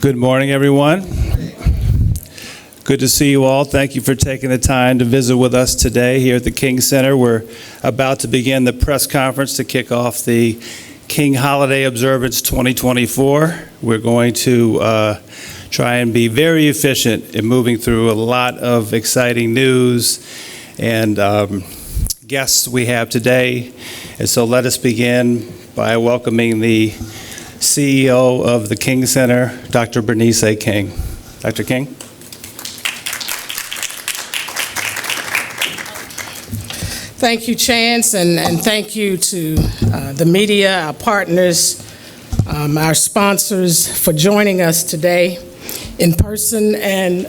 Good morning, everyone. Good to see you all. Thank you for taking the time to visit with us today here at the King Center. We're about to begin the press conference to kick off the King Holiday Observance 2024. We're going to try and be very efficient in moving through a lot of exciting news and guests we have today. And so let us begin by welcoming the CEO of the King Center, Dr. Bernice A. King. Dr. King? Thank you, Chance, and thank you to the media, our partners, our sponsors for joining us today in person and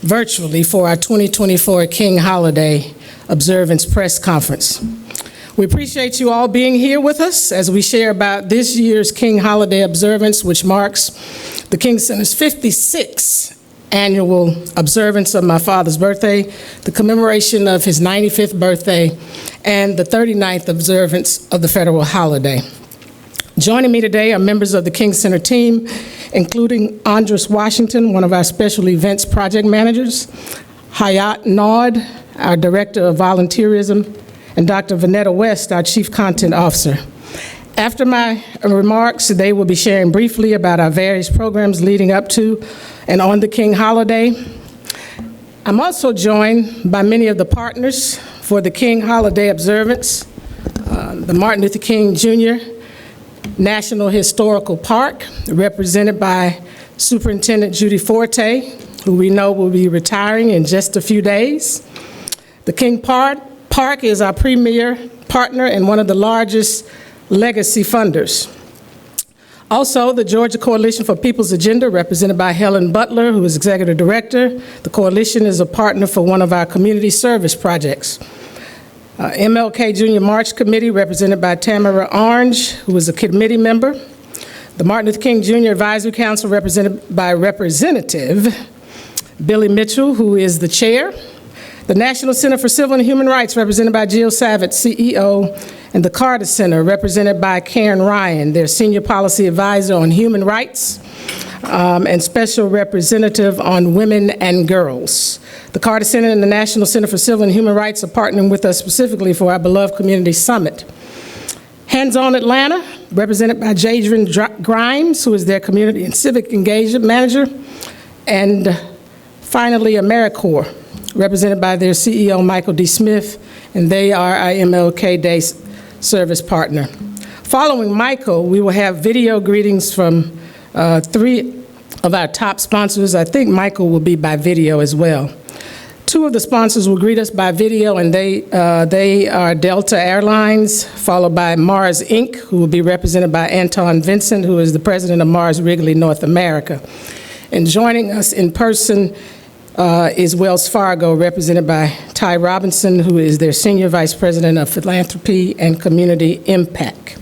virtually for our 2024 King Holiday Observance Press Conference. We appreciate you all being here with us as we share about this year's King Holiday Observance, which marks the King Center's 56th annual observance of my father's birthday, the commemoration of his 95th birthday, and the 39th observance of the federal holiday. Joining me today are members of the King Center team, including Andres Washington, one of our special events project managers, Hayat Naud, our director of volunteerism, and Dr. Vanetta West, our Chief Content Officer. After my remarks, they will be sharing briefly about our various programs leading up to and on the King Holiday. I'm also joined by many of the partners for the King Holiday Observance, the Martin Luther King Jr. National Historical Park, represented by Superintendent Judy Forte, who we know will be retiring in just a few days. The King Park is our premier partner and one of the largest legacy funders. Also, the Georgia Coalition for People's Agenda, represented by Helen Butler, who is Executive Director. The coalition is a partner for one of our community service projects. MLK Jr. March Committee, represented by Tamara Orange, who is a committee member. The Martin Luther King Jr. Advisory Council, represented by Representative Billy Mitchell, who is the chair. The National Center for Civil and Human Rights, represented by Jill Savage, CEO, and the Carter Center, represented by Karen Ryan, their Senior Policy Advisor on Human Rights and Special Representative on Women and Girls. The Carter Center and the National Center for Civil and Human Rights are partnering with us specifically for our beloved Community Summit. Hands On Atlanta, represented by Jadrien Grimes, who is their Community and Civic Engagement Manager. And finally, AmeriCorps, represented by their CEO, Michael D. Smith, and they are our MLK Day service partner. Following Michael, we will have video greetings from three of our top sponsors. I think Michael will be by video as well. Two of the sponsors will greet us by video, and they are Delta Airlines, followed by Mars Inc., who will be represented by Anton Vincent, who is the president of Mars Wrigley North America. And joining us in person is Wells Fargo, represented by Ty Robinson, who is their Senior Vice President of Philanthropy and Community Impact.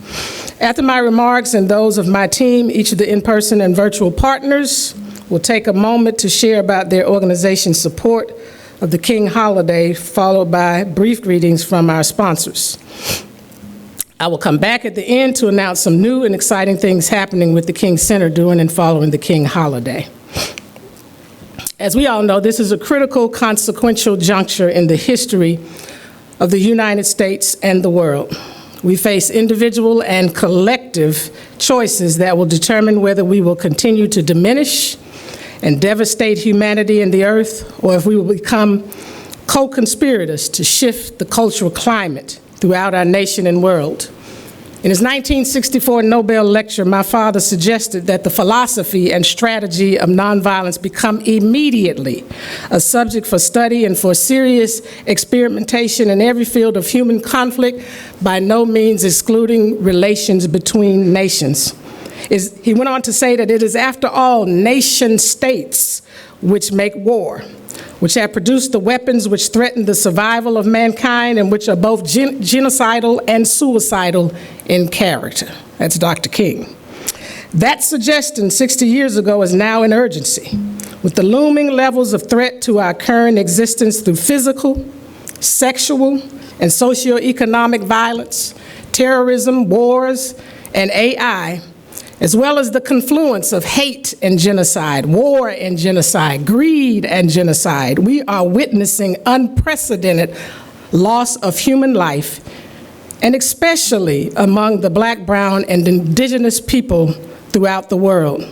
After my remarks and those of my team, each of the in-person and virtual partners will take a moment to share about their organization's support of the King Holiday, followed by brief greetings from our sponsors. I will come back at the end to announce some new and exciting things happening with the King Center during and following the King Holiday. As we all know, this is a critical, consequential juncture in the history of the United States and the world. We face individual and collective choices that will determine whether we will continue to diminish and devastate humanity and the earth, or if we will become co-conspirators to shift the cultural climate throughout our nation and world. In his 1964 Nobel lecture, my father suggested that the philosophy and strategy of nonviolence become immediately a subject for study and for serious experimentation in every field of human conflict, by no means excluding relations between nations. He went on to say that it is, after all, nation states which make war, which have produced the weapons which threaten the survival of mankind and which are both genocidal and suicidal in character. That's Dr. King. That suggestion 60 years ago is now an urgency, with the looming levels of threat to our current existence through physical, sexual, and socioeconomic violence, terrorism, wars, and AI. as well as the confluence of hate and genocide, war and genocide, greed and genocide, we are witnessing unprecedented loss of human life, and especially among the Black, brown, and indigenous people throughout the world.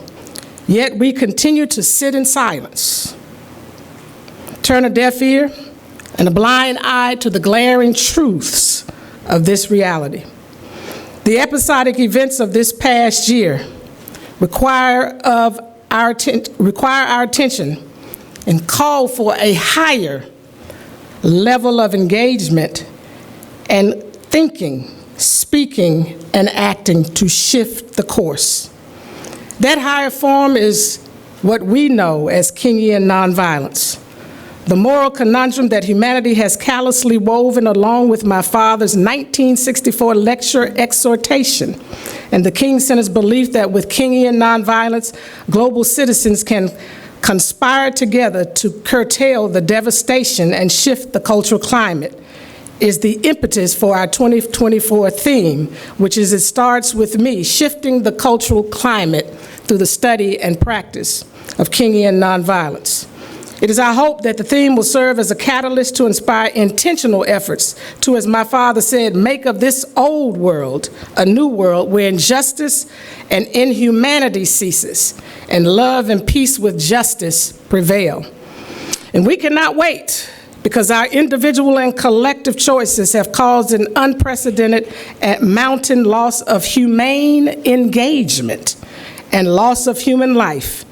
Yet we continue to sit in silence, turn a deaf ear and a blind eye to the glaring truths of this reality. The episodic events of this past year require our attention and call for a higher level of engagement and thinking, speaking, and acting to shift the course. That higher form is what we know as Kingian nonviolence, the moral conundrum that humanity has callously woven along with my father's 1964 lecture exhortation and the King Center's belief that with Kingian nonviolence, global citizens can conspire together to curtail the devastation and shift the cultural climate, is the impetus for our 2024 theme, which is it starts with me, shifting the cultural climate through the study and practice of Kingian nonviolence. It is our hope that the theme will serve as a catalyst to inspire intentional efforts to, as my father said, make of this old world a new world where injustice and inhumanity ceases and love and peace with justice prevail. And we cannot wait, because our individual and collective choices have caused an unprecedented mounting loss of humane engagement and loss of human life.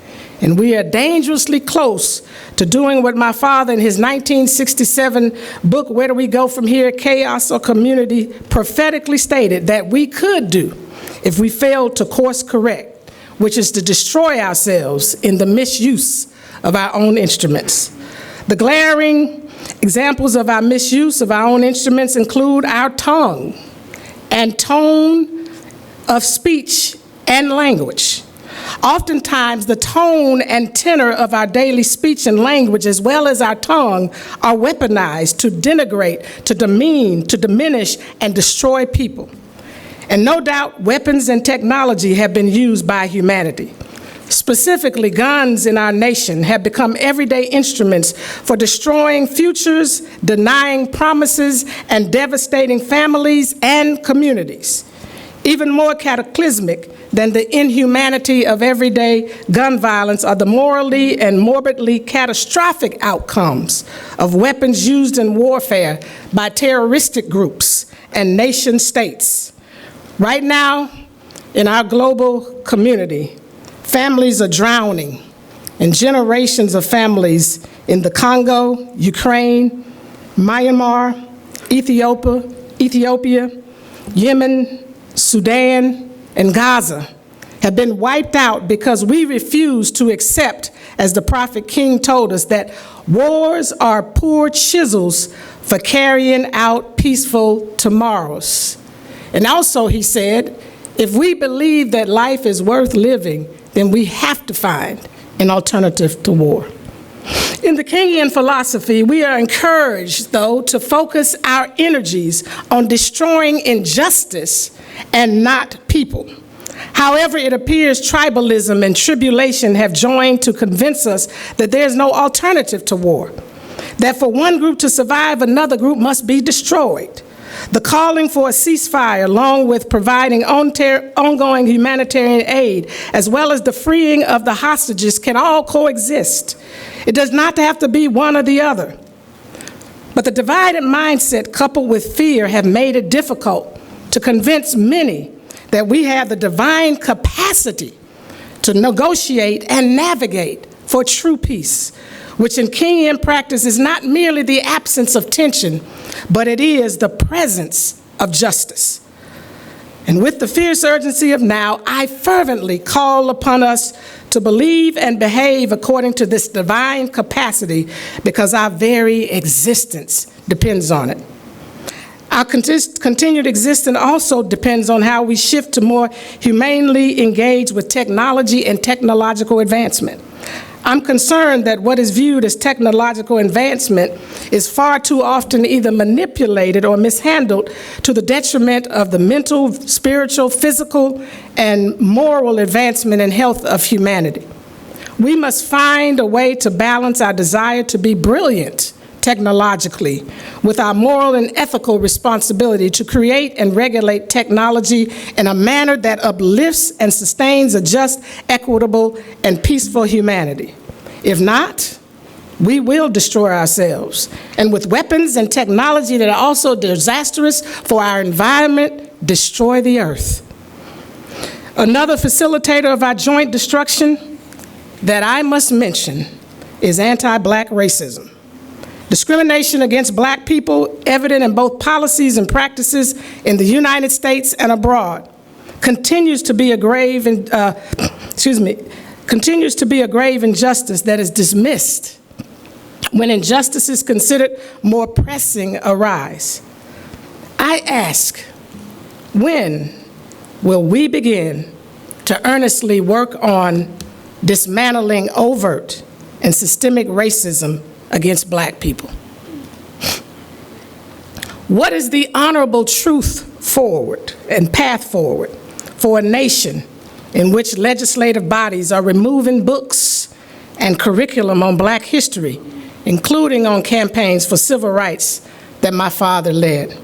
And we are dangerously close to doing what my father in his 1967 book, Where Do We Go From Here, Chaos or Community, prophetically stated that we could do if we failed to course correct, which is to destroy ourselves in the misuse of our own instruments. The glaring examples of our misuse of our own instruments include our tongue and tone of speech and language. Oftentimes, the tone and tenor of our daily speech and language, as well as our tongue, are weaponized to denigrate, to demean, to diminish, and destroy people. And no doubt, weapons and technology have been used by humanity. Specifically, guns in our nation have become everyday instruments for destroying futures, denying promises, and devastating families and communities. Even more cataclysmic than the inhumanity of everyday gun violence are the morally and morbidly catastrophic outcomes of weapons used in warfare by terroristic groups and nation states. Right now, in our global community, families are drowning, and generations of families in the Congo, Ukraine, Myanmar, Ethiopia, Yemen, Sudan, and Gaza have been wiped out because we refuse to accept, as the Prophet King told us, that wars are poor chisels for carrying out peaceful tomorrows. And also, he said, if we believe that life is worth living, then we have to find an alternative to war. In the Kingian philosophy, we are encouraged, though, to focus our energies on destroying injustice and not people. However, it appears tribalism and tribulation have joined to convince us that there's no alternative to war, that for one group to survive, another group must be destroyed. The calling for a ceasefire, along with providing ongoing humanitarian aid, as well as the freeing of the hostages, can all coexist. It does not have to be one or the other. But the divided mindset coupled with fear have made it difficult to convince many that we have the divine capacity to negotiate and navigate for true peace, which in Kingian practice is not merely the absence of tension, but it is the presence of justice. And with the fierce urgency of now, I fervently call upon us to believe and behave according to this divine capacity, because our very existence depends on it. Our continued existence also depends on how we shift to more humanely engage with technology and technological advancement. I'm concerned that what is viewed as technological advancement is far too often either manipulated or mishandled to the detriment of the mental, spiritual, physical, and moral advancement and health of humanity. We must find a way to balance our desire to be brilliant technologically with our moral and ethical responsibility to create and regulate technology in a manner that uplifts and sustains a just, equitable, and peaceful humanity. If not, we will destroy ourselves, and with weapons and technology that are also disastrous for our environment, destroy the earth. Another facilitator of our joint destruction that I must mention is anti-Black racism. Discrimination against Black people, evident in both policies and practices in the United States and abroad, continues to be a grave injustice that is dismissed when injustices considered more pressing arise. I ask, when will we begin to earnestly work on dismantling overt and systemic racism against Black people? What is the honorable truth forward and path forward for a nation in which legislative bodies are removing books and curriculum on Black history, including on campaigns for civil rights that my father led?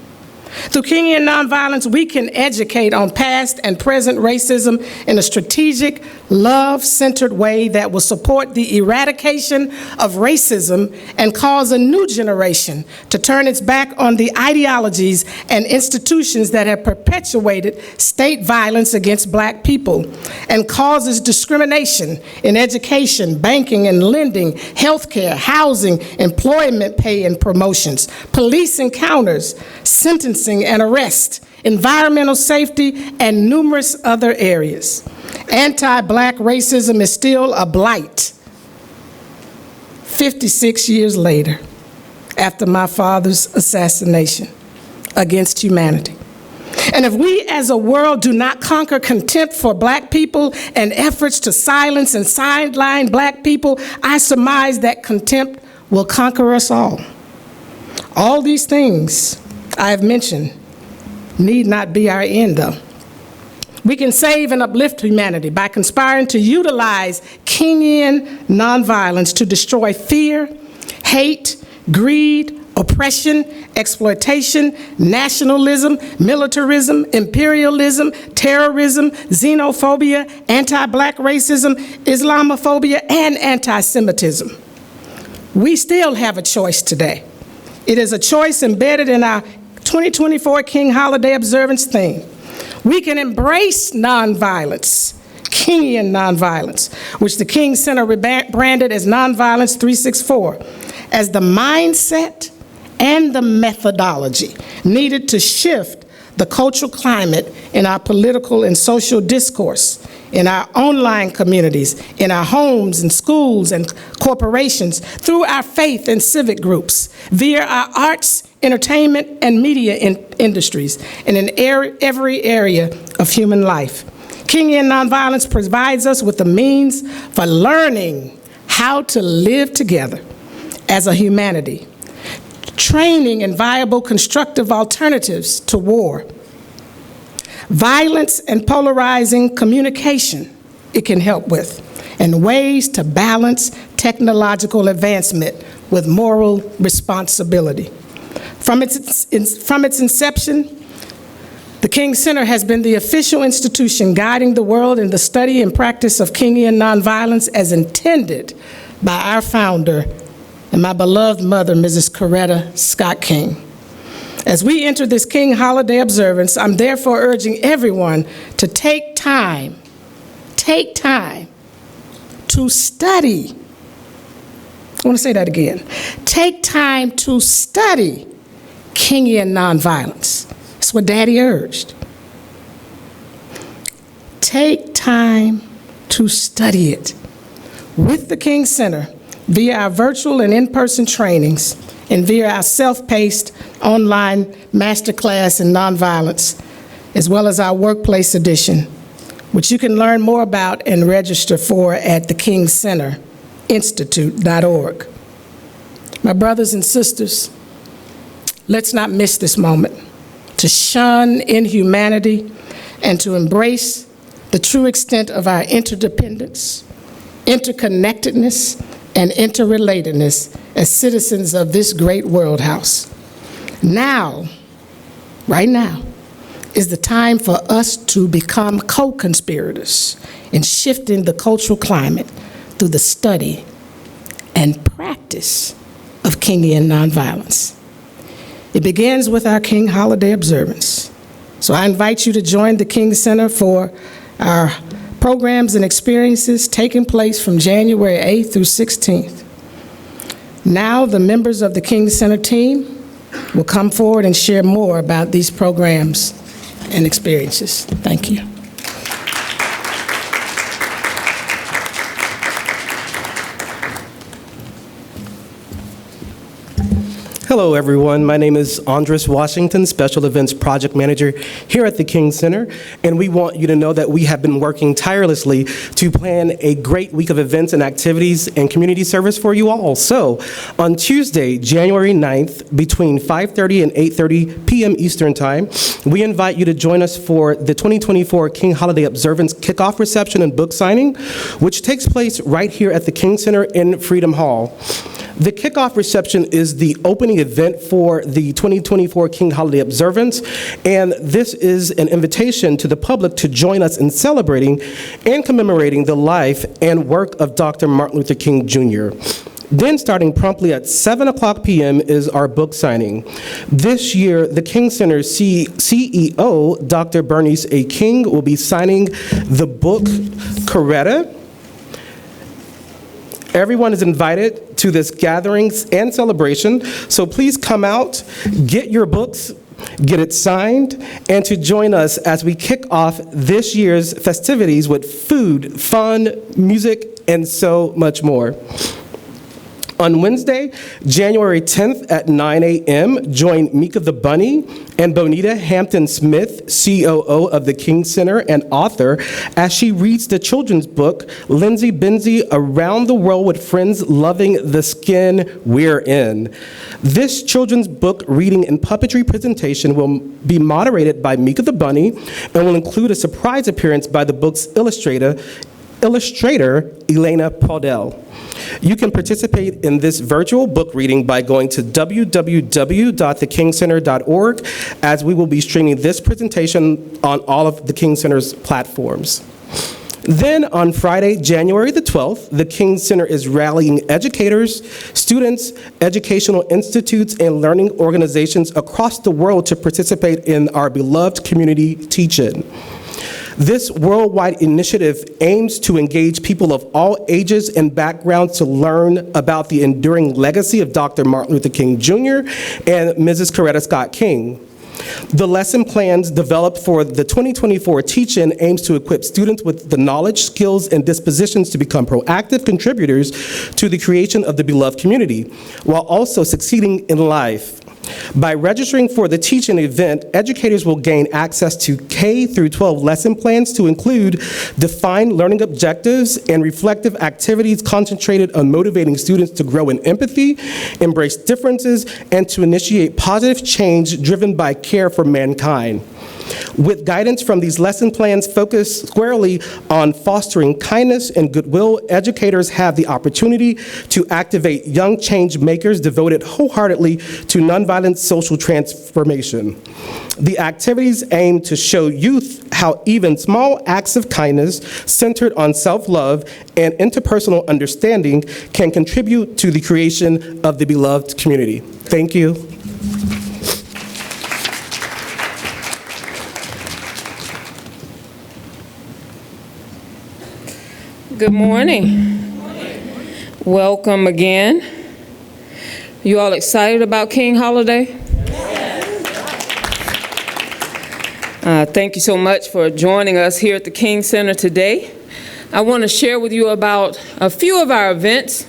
Through Kingian Nonviolence, we can educate on past and present racism in a strategic, love-centered way that will support the eradication of racism and cause a new generation to turn its back on the ideologies and institutions that have perpetuated state violence against Black people and causes discrimination in education, banking and lending, healthcare, housing, employment pay and promotions, police encounters, sentencing and arrest, environmental safety, and numerous other areas. Anti-Black racism is still a blight 56 years later after my father's assassination against humanity. And if we as a world do not conquer contempt for Black people and efforts to silence and sideline Black people, I surmise that contempt will conquer us all. All these things I have mentioned need not be our end, though. We can save and uplift humanity by conspiring to utilize Kingian nonviolence to destroy fear, hate, greed, oppression, exploitation, nationalism, militarism, imperialism, terrorism, xenophobia, anti-Black racism, Islamophobia, and anti-Semitism. We still have a choice today. It is a choice embedded in our 2024 King Holiday Observance theme. We can embrace nonviolence, Kingian nonviolence, which the King Center rebranded as Nonviolence 364, as the mindset and the methodology needed to shift the cultural climate in our political and social discourse, in our online communities, in our homes and schools and corporations, through our faith and civic groups, via our arts, entertainment, and media industries, and in every area of human life. Kingian nonviolence provides us with the means for learning how to live together as a humanity, training in viable constructive alternatives to war, violence and polarizing communication it can help with, and ways to balance technological advancement with moral responsibility. From its inception, the King Center has been the official institution guiding the world in the study and practice of Kingian nonviolence as intended by our founder and my beloved mother, Mrs. Coretta Scott King. As we enter this King Holiday observance, I'm therefore urging everyone to take time to study. I want to say that again. Take time to study Kingian nonviolence. That's what Daddy urged. Take time to study it with the King Center via our virtual and in-person trainings and via our self-paced online masterclass in nonviolence, as well as our workplace edition, which you can learn more about and register for at the King Center institute.org. My brothers and sisters, let's not miss this moment to shun inhumanity and to embrace the true extent of our interdependence, interconnectedness, and interrelatedness as citizens of this great world house. Now, right now, is the time for us to become co-conspirators in shifting the cultural climate through the study and practice of Kingian nonviolence. It begins with our King holiday observance. So I invite you to join the King Center for our programs and experiences taking place from January 8th through 16th. Now the members of the King Center team will come forward and share more about these programs and experiences. Thank you. Hello, everyone. My name is Andres Washington, Special Events Project Manager here at the King Center, and we want you to know that we have been working tirelessly to plan a great week of events and activities and community service for you all. So, on Tuesday, January 9th, between 5:30 and 8:30 p.m. Eastern Time, we invite you to join us for the 2024 King Holiday Observance Kickoff Reception and Book Signing, which takes place right here at the King Center in Freedom Hall. The Kickoff Reception is the opening event for the 2024 King Holiday Observance, and this is an invitation to the public to join us in celebrating and commemorating the life and work of Dr. Martin Luther King Jr. Then, starting promptly at 7:00 p.m. is our book signing. This year, the King Center's CEO, Dr. Bernice A. King, will be signing the book Coretta. Everyone is invited to this gathering and celebration, so please come out, get your books, get it signed, and to join us as we kick off this year's festivities with food, fun, music, and so much more. On Wednesday, January 10th at 9 a.m., join Mika the Bunny and Bonita Hampton-Smith, COO of the King Center and author, as she reads the children's book, Lindsay Benzie, Around the World with Friends Loving the Skin We're In. This children's book reading and puppetry presentation will be moderated by Mika the Bunny and will include a surprise appearance by the book's illustrator Elena Paudel. You can participate in this virtual book reading by going to www.thekingcenter.org, as we will be streaming this presentation on all of the King Center's platforms. Then on Friday, January the 12th, the King Center is rallying educators, students, educational institutes, and learning organizations across the world to participate in our beloved community teach-in. This worldwide initiative aims to engage people of all ages and backgrounds to learn about the enduring legacy of Dr. Martin Luther King Jr. and Mrs. Coretta Scott King. The lesson plans developed for the 2024 teach-in aims to equip students with the knowledge, skills, and dispositions to become proactive contributors to the creation of the beloved community, while also succeeding in life. By registering for the teach-in event, educators will gain access to K through 12 lesson plans to include defined learning objectives and reflective activities concentrated on motivating students to grow in empathy, embrace differences, and to initiate positive change driven by care for mankind. With guidance from these lesson plans focused squarely on fostering kindness and goodwill, educators have the opportunity to activate young change makers devoted wholeheartedly to nonviolent social transformation. The activities aim to show youth how even small acts of kindness centered on self-love and interpersonal understanding can contribute to the creation of the beloved community. Thank you. Good morning. Welcome again. You all excited about King Holiday? Thank you so much for joining us here at the King Center today. I want to share with you about a few of our events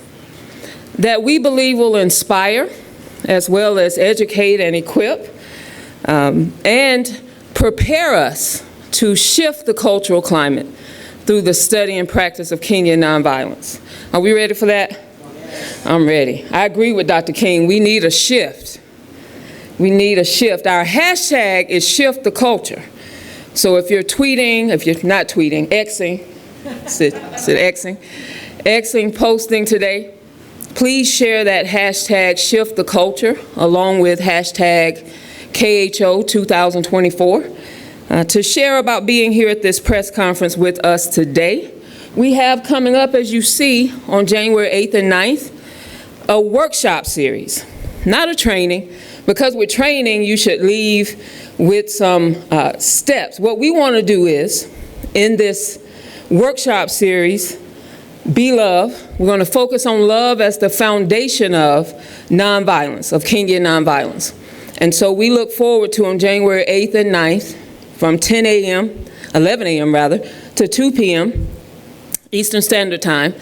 that we believe will inspire, as well as educate and equip, and prepare us to shift the cultural climate through the study and practice of Kenyan nonviolence. Are we ready for that? I'm ready. I agree with Dr. King. We need a shift. We need a shift. Our hashtag is shift the culture. So if you're tweeting, if you're not tweeting, Xing, posting today, please share that hashtag shift the culture along with hashtag KHO 2024 to share about being here at this press conference with us today. We have coming up, as you see, on January 8th and 9th, a workshop series, not a training, because with training, you should leave with some steps. What we want to do is, in this workshop series, Be Love, we're going to focus on love as the foundation of nonviolence, of Kenyan nonviolence. And so we look forward to on January 8th and 9th from 11 a.m. rather, to 2 p.m. Eastern Standard Time,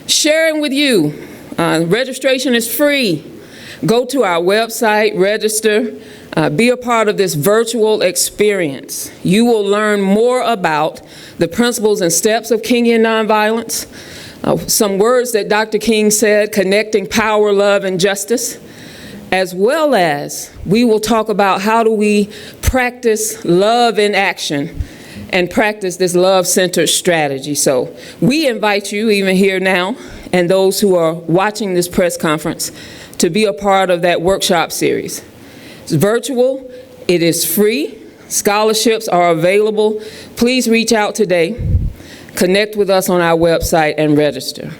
sharing with you. Registration is free. Go to our website, register, be a part of this virtual experience. You will learn more about the principles and steps of Kenyan nonviolence, some words that Dr. King said, connecting power, love, and justice, as well as we will talk about how do we practice love in action and practice this love-centered strategy. So we invite you, even here now, and those who are watching this press conference, to be a part of that workshop series. It's virtual, it is free, scholarships are available. Please reach out today, connect with us on our website and register.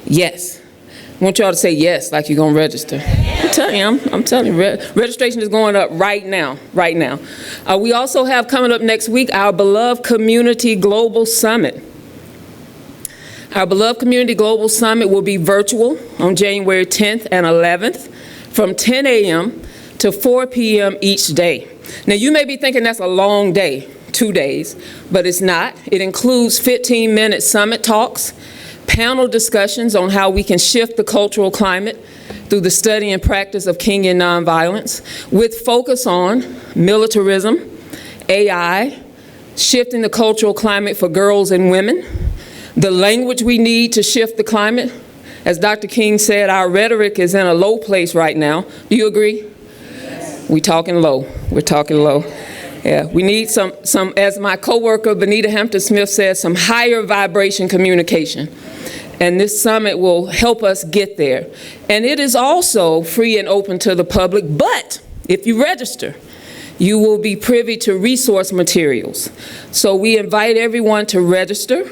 Yes, I want y'all to say yes like you're gonna register. I'm telling you, registration is going up right now. We also have coming up next week our Beloved Community Global Summit. Our Beloved Community Global Summit will be virtual on January 10th and 11th from 10 a.m. to 4 p.m. each day. Now you may be thinking that's a long day, 2 days, but it's not. It includes 15-minute summit talks, panel discussions on how we can shift the cultural climate through the study and practice of Kenyan nonviolence, with focus on militarism, AI, shifting the cultural climate for girls and women, the language we need to shift the climate. As Dr. King said, our rhetoric is in a low place right now. Do you agree? Yes. We're talking low. Yeah, we need some, as my coworker Benita Hampton-Smith says, some higher vibration communication. And this summit will help us get there. And it is also free and open to the public, but if you register, you will be privy to resource materials. So we invite everyone to register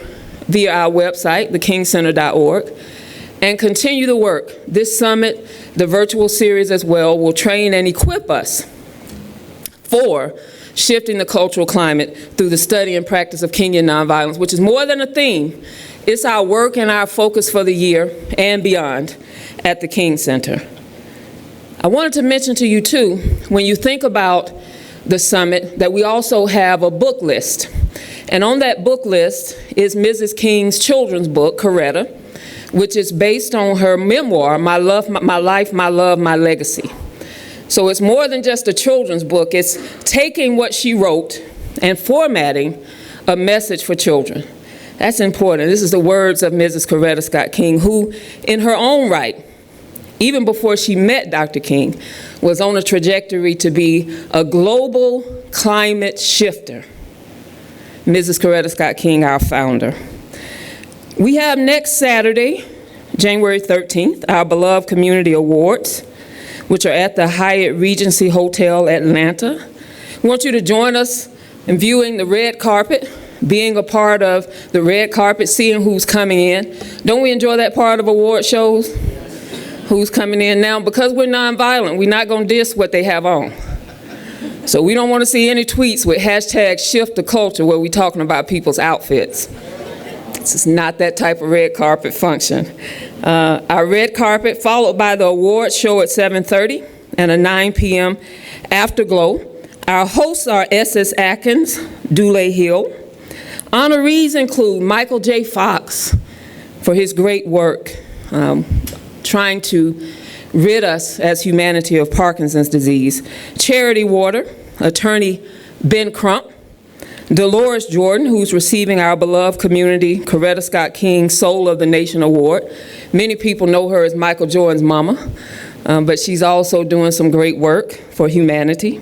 via our website, thekingcenter.org, and continue the work. This summit, the virtual series as well, will train and equip us for shifting the cultural climate through the study and practice of Kenyan nonviolence, which is more than a theme. It's our work and our focus for the year and beyond at the King Center. I wanted to mention to you too, when you think about the summit, that we also have a book list. And on that book list is Mrs. King's children's book, Coretta, which is based on her memoir, My Life, My Love, My Legacy. So it's more than just a children's book. It's taking what she wrote and formatting a message for children. That's important. This is the words of Mrs. Coretta Scott King, who, in her own right, even before she met Dr. King, was on a trajectory to be a global climate shifter. Mrs. Coretta Scott King, our founder. We have next Saturday, January 13th, our Beloved Community Awards, which are at the Hyatt Regency Hotel, Atlanta. We want you to join us in viewing the red carpet, being a part of the red carpet, seeing who's coming in. Don't we enjoy that part of award shows? Who's coming in now? Because we're nonviolent, we're not gonna diss what they have on. So we don't want to see any tweets with hashtag shift the culture where we're talking about people's outfits. This is not that type of red carpet function. Our red carpet followed by the awards show at 7:30 and a 9 p.m. afterglow. Our hosts are S.S. Atkins, Dule Hill. Honorees include Michael J. Fox for his great work trying to rid us as humanity of Parkinson's disease. Charity Water, attorney Ben Crump, Dolores Jordan, who's receiving our beloved community Coretta Scott King Soul of the Nation Award. Many people know her as Michael Jordan's mama, but she's also doing some great work for humanity.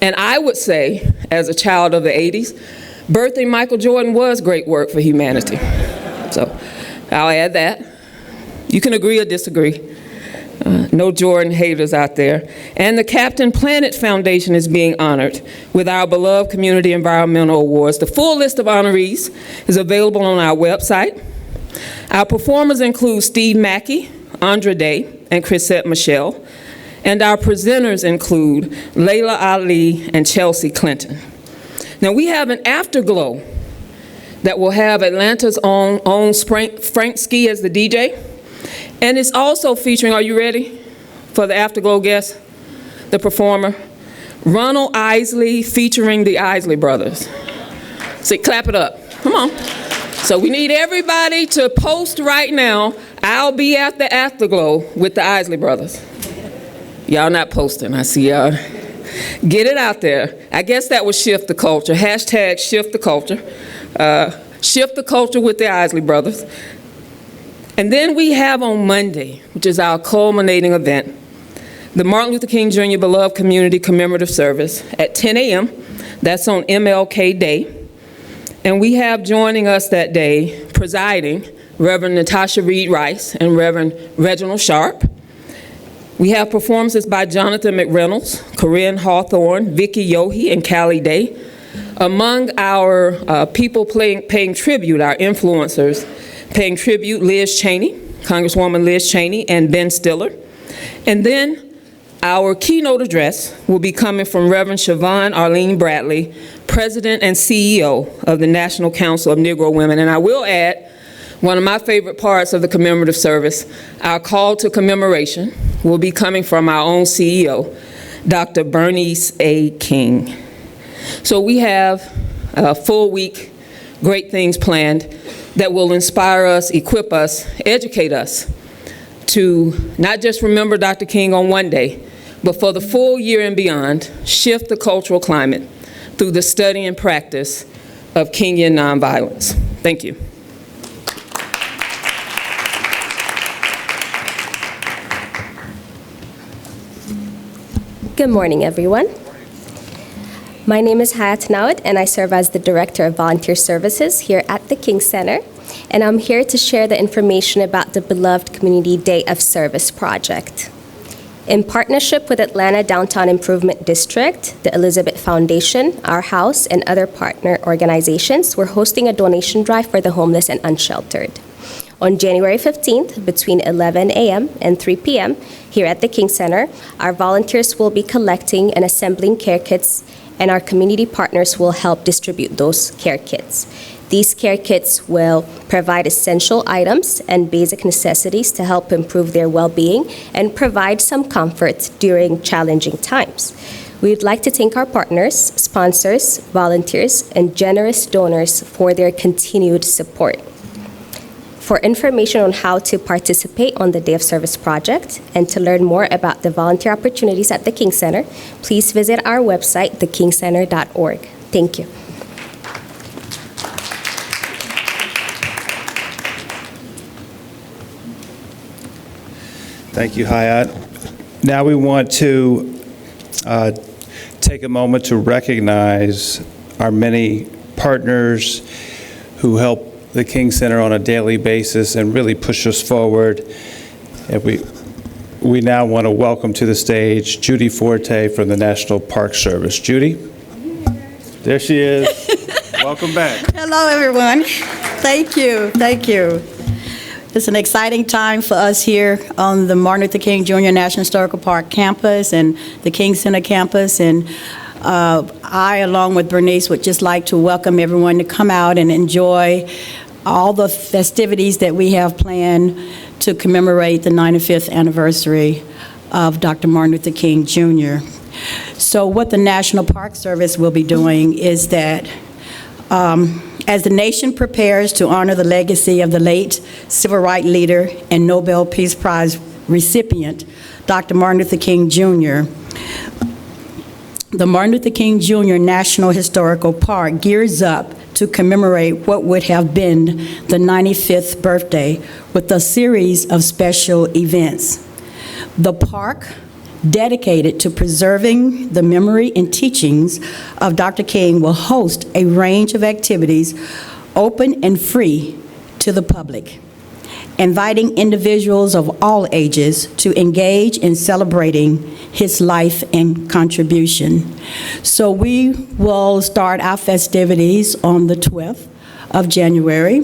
And I would say, as a child of the 80s, birthing Michael Jordan was great work for humanity. So I'll add that. You can agree or disagree. No Jordan haters out there. And the Captain Planet Foundation is being honored with our beloved Community Environmental Awards. The full list of honorees is available on our website. Our performers include Steve Mackey, Andra Day, and Chrisette Michelle. And our presenters include Layla Ali and Chelsea Clinton. Now we have an afterglow that will have Atlanta's own Frank Ski as the DJ. And it's also featuring, are you ready for the afterglow guest, the performer? Ronald Isley featuring the Isley Brothers. See, clap it up, come on. So we need everybody to post right now, I'll be at the afterglow with the Isley Brothers. Y'all not posting, I see y'all. Get it out there. I guess that would shift the culture. Hashtag shift the culture. Shift the culture with the Isley Brothers. And then we have on Monday, which is our culminating event, the Martin Luther King Jr. Beloved Community Commemorative Service at 10 a.m. That's on MLK Day. And we have joining us that day, presiding, Reverend Natasha Reed Rice and Reverend Reginald Sharp. We have performances by Jonathan McReynolds, Corinne Hawthorne, Vicki Yohe, and Callie Day. Among our people paying tribute, our influencers, paying tribute, Liz Cheney, Congresswoman Liz Cheney, and Ben Stiller. And then our keynote address will be coming from Reverend Siobhan Arlene Bradley, President and CEO of the National Council of Negro Women. And I will add, one of my favorite parts of the commemorative service, our call to commemoration, will be coming from our own CEO, Dr. Bernice A. King. So we have a full week, great things planned that will inspire us, equip us, educate us to not just remember Dr. King on one day, but for the full year and beyond, shift the cultural climate through the study and practice of Kingian nonviolence. Thank you. Good morning, everyone. My name is Hayat Nawad, and I serve as the Director of Volunteer Services here at the King Center, and I'm here to share the information about the beloved Community Day of Service project. In partnership with Atlanta Downtown Improvement District, the Elizabeth Foundation, Our House, and other partner organizations, we're hosting a donation drive for the homeless and unsheltered. On January 15th, between 11 a.m. and 3 p.m., here at the King Center, our volunteers will be collecting and assembling care kits, and our community partners will help distribute those care kits. These care kits will provide essential items and basic necessities to help improve their well-being and provide some comfort during challenging times. We'd like to thank our partners, sponsors, volunteers, and generous donors for their continued support. For information on how to participate on the Day of Service project and to learn more about the volunteer opportunities at the King Center, please visit our website, thekingcenter.org. Thank you. Thank you, Hayat. Now we want to take a moment to recognize our many partners who help the King Center on a daily basis and really push us forward. And we now want to welcome to the stage Judy Forte from the National Park Service. Judy? There she is. Welcome back. Hello, everyone. Thank you. Thank you. It's an exciting time for us here on the Martin Luther King Jr. National Historical Park campus and the King Center campus. And I, along with Bernice, would just like to welcome everyone to come out and enjoy all the festivities that we have planned to commemorate the 95th anniversary of Dr. Martin Luther King Jr. So what the National Park Service will be doing is that as the nation prepares to honor the legacy of the late civil rights leader and Nobel Peace Prize recipient, Dr. Martin Luther King Jr., the Martin Luther King Jr. National Historical Park gears up to commemorate what would have been the 95th birthday with a series of special events. The park, dedicated to preserving the memory and teachings of Dr. King, will host a range of activities open and free to the public, inviting individuals of all ages to engage in celebrating his life and contribution. So we will start our festivities on the 12th of January.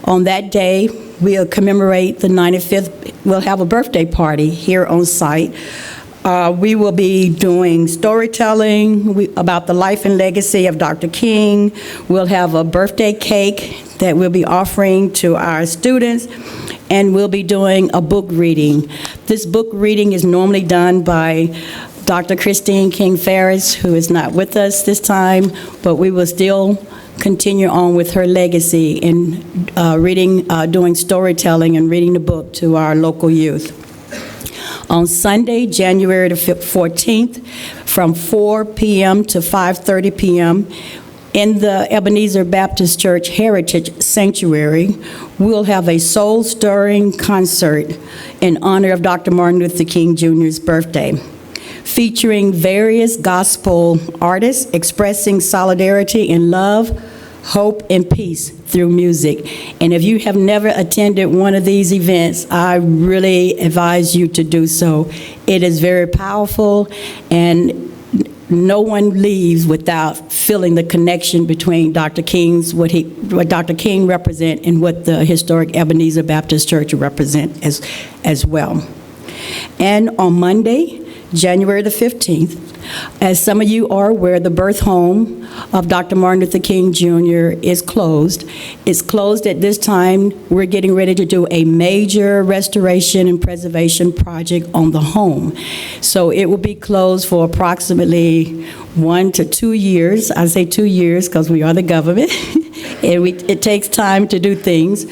On that day, we'll commemorate the 95th, we'll have a birthday party here on site. We will be doing storytelling about the life and legacy of Dr. King. We'll have a birthday cake that we'll be offering to our students, and we'll be doing a book reading. This book reading is normally done by Dr. Christine King Ferris, who is not with us this time, but we will still continue on with her legacy in doing storytelling and reading the book to our local youth. On Sunday, January the 14th, from 4 p.m. to 5:30 p.m., in the Ebenezer Baptist Church Heritage Sanctuary, we'll have a soul-stirring concert in honor of Dr. Martin Luther King Jr.'s birthday, featuring various gospel artists expressing solidarity and love, hope, and peace through music. And if you have never attended one of these events, I really advise you to do so. It is very powerful, and no one leaves without feeling the connection between Dr. King's, what Dr. King represents and what the historic Ebenezer Baptist Church represents as well. And on Monday, January the 15th, as some of you are aware, the birth home of Dr. Martin Luther King Jr. is closed. It's closed at this time. We're getting ready to do a major restoration and preservation project on the home. So it will be closed for approximately 1 to 2 years. I say 2 years because we are the government. And it takes time to do things.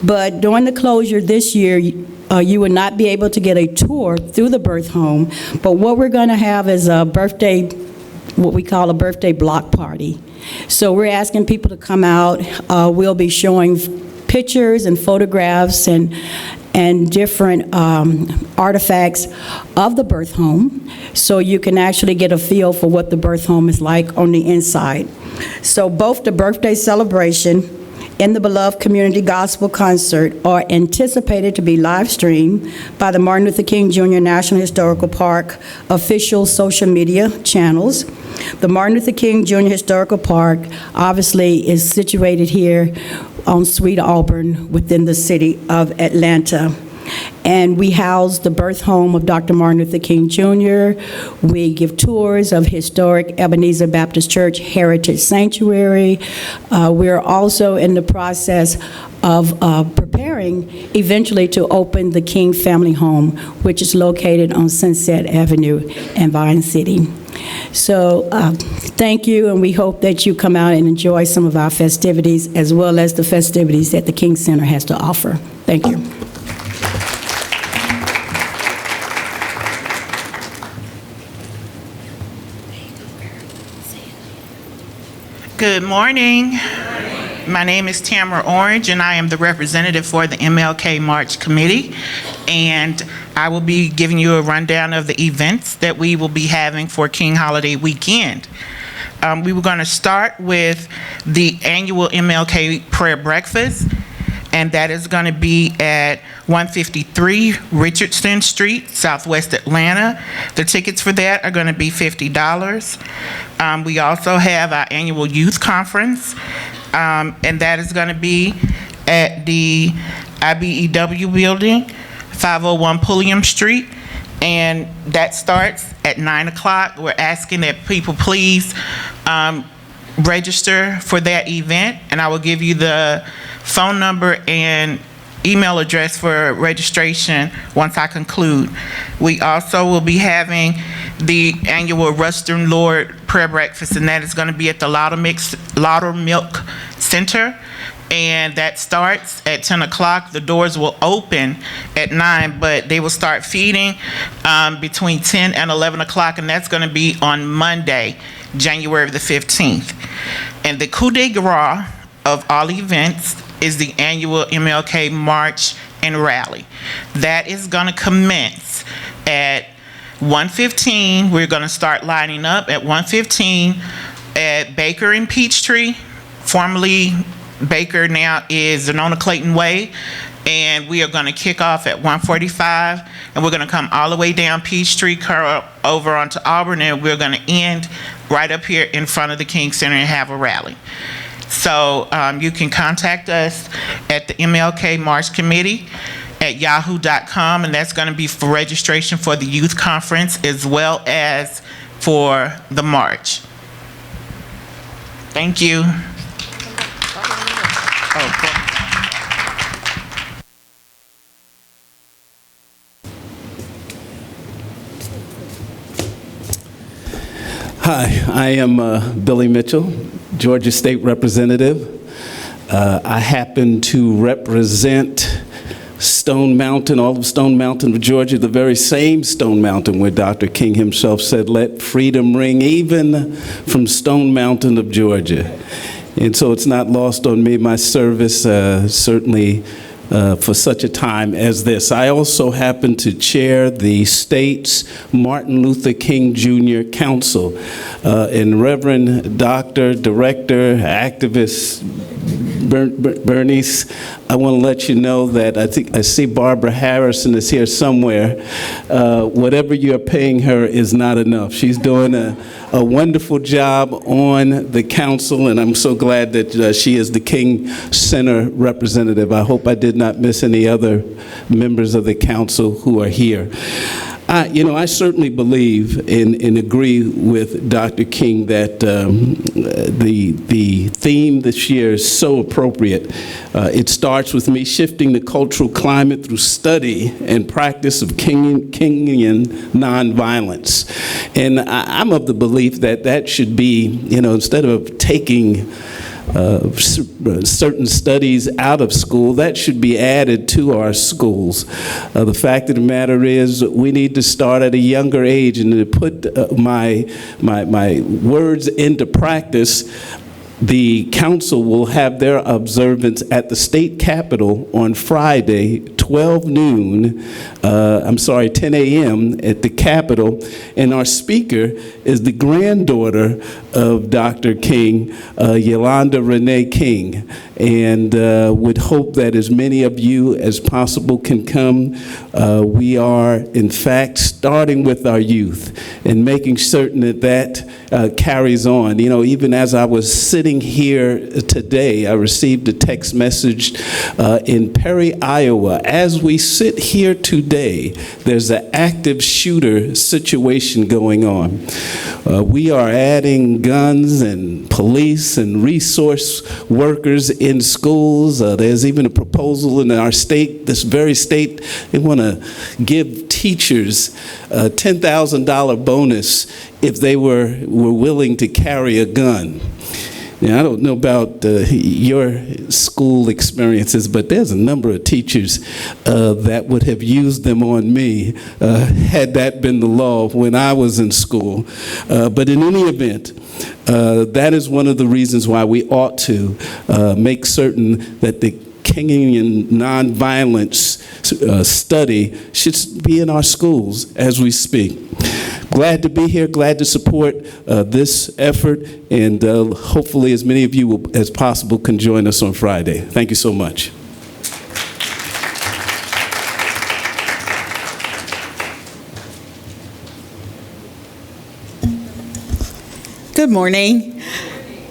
But during the closure this year, you will not be able to get a tour through the birth home, but what we're going to have is a birthday, what we call a birthday block party. So we're asking people to come out. We'll be showing pictures and photographs and different artifacts of the birth home, so you can actually get a feel for what the birth home is like on the inside. So both the birthday celebration and the Beloved Community Gospel Concert are anticipated to be live streamed by the Martin Luther King Jr. National Historical Park official social media channels. The Martin Luther King Jr. Historical Park obviously is situated here on Sweet Auburn within the city of Atlanta. And we house the birth home of Dr. Martin Luther King Jr. We give tours of historic Ebenezer Baptist Church Heritage Sanctuary. We're also in the process of preparing eventually to open the King Family Home, which is located on Sunset Avenue in Vine City. So thank you, and we hope that you come out and enjoy some of our festivities as well as the festivities that the King Center has to offer. Thank you. Good morning. My name is Tamara Orange, and I am the representative for the MLK March Committee, and I will be giving you a rundown of the events that we will be having for King Holiday Weekend. We were going to start with the annual MLK Prayer Breakfast, and that is going to be at 153 Richardson Street, Southwest Atlanta. The tickets for that are going to be $50. We also have our annual youth conference, and that is going to be at the IBEW building, 501 Pulliam Street, and that starts at 9 o'clock. We're asking that people please register for that event, and I will give you the phone number and email address for registration once I conclude. We also will be having the annual Western Lord Prayer Breakfast, and that is going to be at the Laudermilk Center, and that starts at 10 o'clock. The doors will open at 9, but they will start feeding between 10 and 11 o'clock, and that's going to be on Monday, January the 15th. And the coup de grace of all events is the annual MLK March and Rally. That is going to commence at 1:15. We're going to start lining up at 1:15 at Baker and Peachtree. Formerly Baker, now is Zonona Clayton Way. And we are going to kick off at 1:45, and we're going to come all the way down Peachtree, curl over onto Auburn, and we're going to end right up here in front of the King Center and have a rally. So you can contact us at the MLK March Committee at yahoo.com, and that's going to be for registration for the youth conference as well as for the march. Thank you. Hi, I am Billy Mitchell, Georgia State Representative. I happen to represent Stone Mountain, all of Stone Mountain of Georgia, the very same Stone Mountain where Dr. King himself said, "Let freedom ring even from Stone Mountain of Georgia." And so it's not lost on me, my service, certainly for such a time as this. I also happen to chair the state's Martin Luther King Jr. Council. And Reverend Dr., Director, activist Bernice, I want to let you know that I think I see Barbara Harrison is here somewhere. Whatever you're paying her is not enough. She's doing a wonderful job on the council, and I'm so glad that she is the King Center representative. I hope I did not miss any other members of the council who are here. I certainly believe and agree with Dr. King that the theme this year is so appropriate. It starts with me shifting the cultural climate through study and practice of Kingian nonviolence. And I'm of the belief that that should be, instead of taking certain studies out of school, that should be added to our schools. The fact of the matter is we need to start at a younger age, and to put my words into practice. The council will have their observance at the state capitol on Friday, 10 a.m. at the Capitol, and our speaker is the granddaughter of Dr. King, Yolanda Renee King, and would hope that as many of you as possible can come. We are, in fact, starting with our youth and making certain that carries on. Even as I was sitting here today, I received a text message in Perry, Iowa. As we sit here today, there's an active shooter situation going on. We are adding guns and police and resource workers in schools. There's even a proposal in our state, this very state, they want to give teachers a $10,000 bonus if they were willing to carry a gun. Now, I don't know about your school experiences, but there's a number of teachers that would have used them on me had that been the law when I was in school. But in any event, that is one of the reasons why we ought to make certain that the Kingian nonviolence study should be in our schools as we speak. Glad to be here, glad to support this effort, and hopefully as many of you as possible can join us on Friday. Thank you so much. Good morning.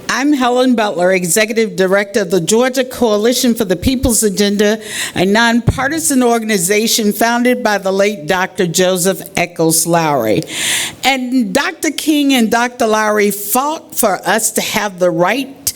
I'm Helen Butler, Executive Director of the Georgia Coalition for the People's Agenda, a nonpartisan organization founded by the late Dr. Joseph Eccles Lowry. And Dr. King and Dr. Lowry fought for us to have the right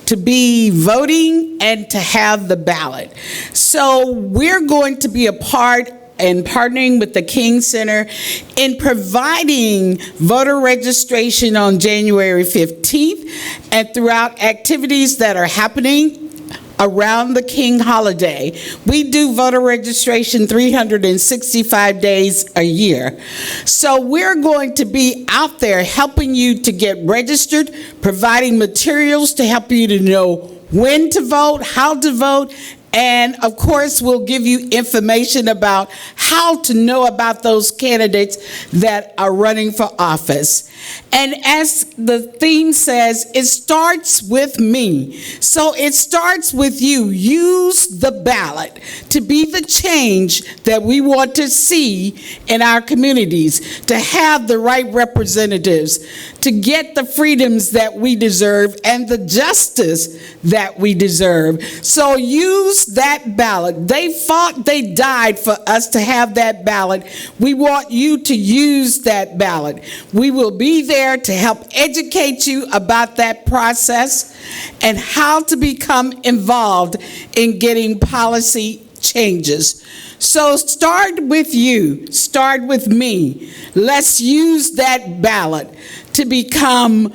to be voting and to have the ballot. So we're going to be a part and partnering with the King Center in providing voter registration on January 15th and throughout activities that are happening around the King holiday. We do voter registration 365 days a year. So we're going to be out there helping you to get registered, providing materials to help you to know when to vote, how to vote, and of course, we'll give you information about how to know about those candidates that are running for office. And as the theme says, it starts with me. So it starts with you. Use the ballot to be the change that we want to see in our communities, to have the right representatives, to get the freedoms that we deserve and the justice that we deserve. So use that ballot. They fought, they died for us to have that ballot. We want you to use that ballot. We will be there to help educate you about that process and how to become involved in getting policy changes. So start with you, start with me. Let's use that ballot to become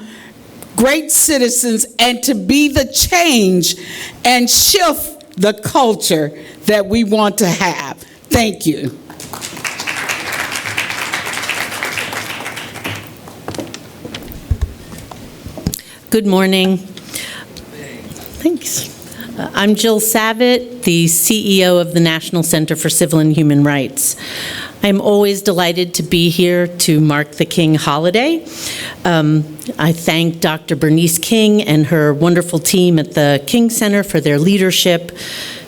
great citizens and to be the change and shift the culture that we want to have. Thank you. Good morning. Thanks. I'm Jill Savitt, the CEO of the National Center for Civil and Human Rights. I'm always delighted to be here to mark the King holiday. I thank Dr. Bernice King and her wonderful team at the King Center for their leadership,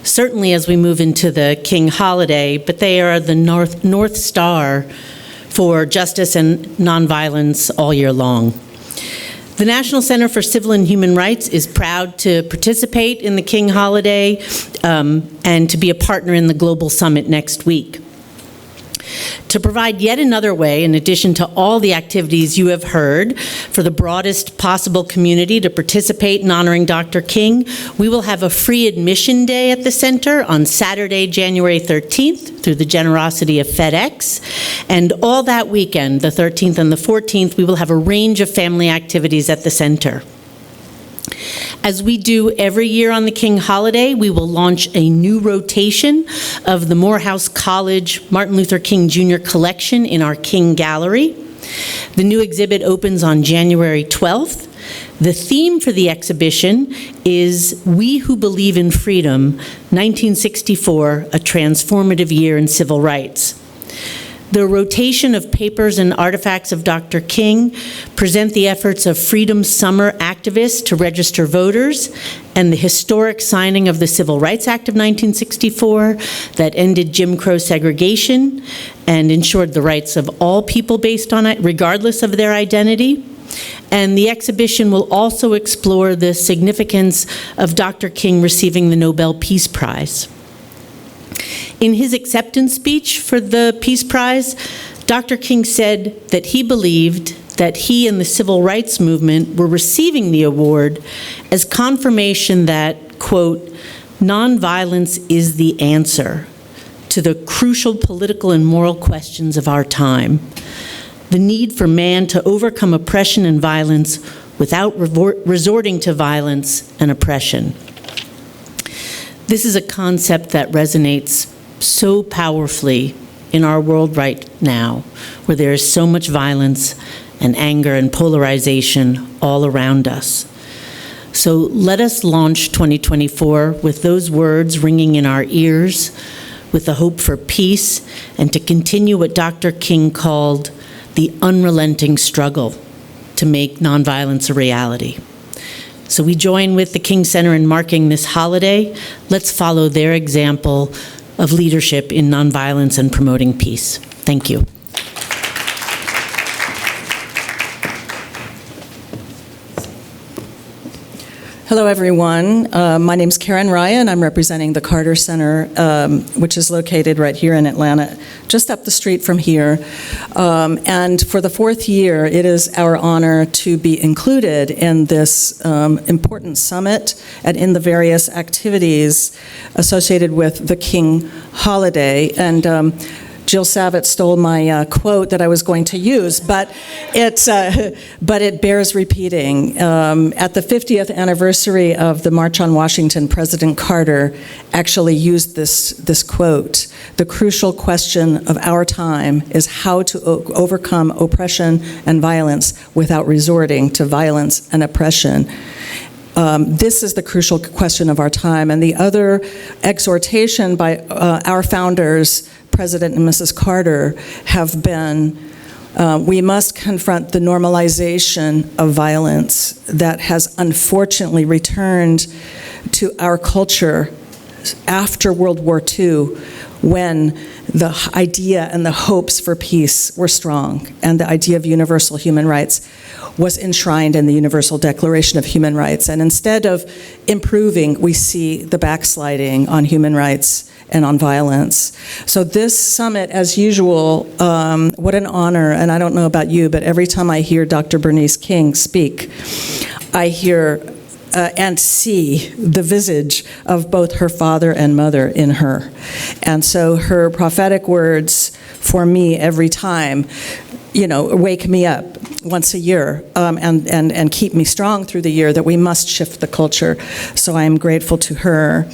certainly as we move into the King holiday, but they are the North Star for justice and nonviolence all year long. The National Center for Civil and Human Rights is proud to participate in the King holiday and to be a partner in the Global Summit next week. To provide yet another way, in addition to all the activities you have heard, for the broadest possible community to participate in honoring Dr. King, we will have a free admission day at the center on Saturday, January 13th, through the generosity of FedEx. And all that weekend, the 13th and the 14th, we will have a range of family activities at the center. As we do every year on the King holiday, we will launch a new rotation of the Morehouse College Martin Luther King Jr. collection in our King Gallery. The new exhibit opens on January 12th. The theme for the exhibition is We Who Believe in Freedom, 1964, a Transformative Year in Civil Rights. The rotation of papers and artifacts of Dr. King present the efforts of Freedom Summer activists to register voters and the historic signing of the Civil Rights Act of 1964 that ended Jim Crow segregation and ensured the rights of all people based on it, regardless of their identity. And the exhibition will also explore the significance of Dr. King receiving the Nobel Peace Prize. In his acceptance speech for the Peace Prize, Dr. King said that he believed that he and the civil rights movement were receiving the award as confirmation that, quote, nonviolence is the answer to the crucial political and moral questions of our time. The need for man to overcome oppression and violence without resorting to violence and oppression. This is a concept that resonates so powerfully in our world right now, where there is so much violence and anger and polarization all around us. So let us launch 2024 with those words ringing in our ears, with the hope for peace, and to continue what Dr. King called the unrelenting struggle to make nonviolence a reality. So we join with the King Center in marking this holiday. Let's follow their example of leadership in nonviolence and promoting peace. Thank you. Hello, everyone. My name is Karen Ryan. I'm representing the Carter Center, which is located right here in Atlanta, just up the street from here. And for the fourth year, it is our honor to be included in this important summit and in the various activities associated with the King holiday. And Jill Savitt stole my quote that I was going to use, but it bears repeating. At the 50th anniversary of the March on Washington, President Carter actually used this quote. The crucial question of our time is how to overcome oppression and violence without resorting to violence and oppression. This is the crucial question of our time. And the other exhortation by our founders, President and Mrs. Carter, have been, we must confront the normalization of violence that has unfortunately returned to our culture after World War II, when the idea and the hopes for peace were strong, and the idea of universal human rights was enshrined in the Universal Declaration of Human Rights. And instead of improving, we see the backsliding on human rights and on violence. So this summit, as usual, what an honor. And I don't know about you, but every time I hear Dr. Bernice King speak, I hear and see the visage of both her father and mother in her. And so her prophetic words for me every time, wake me up once a year and keep me strong through the year, that we must shift the culture. So I am grateful to her.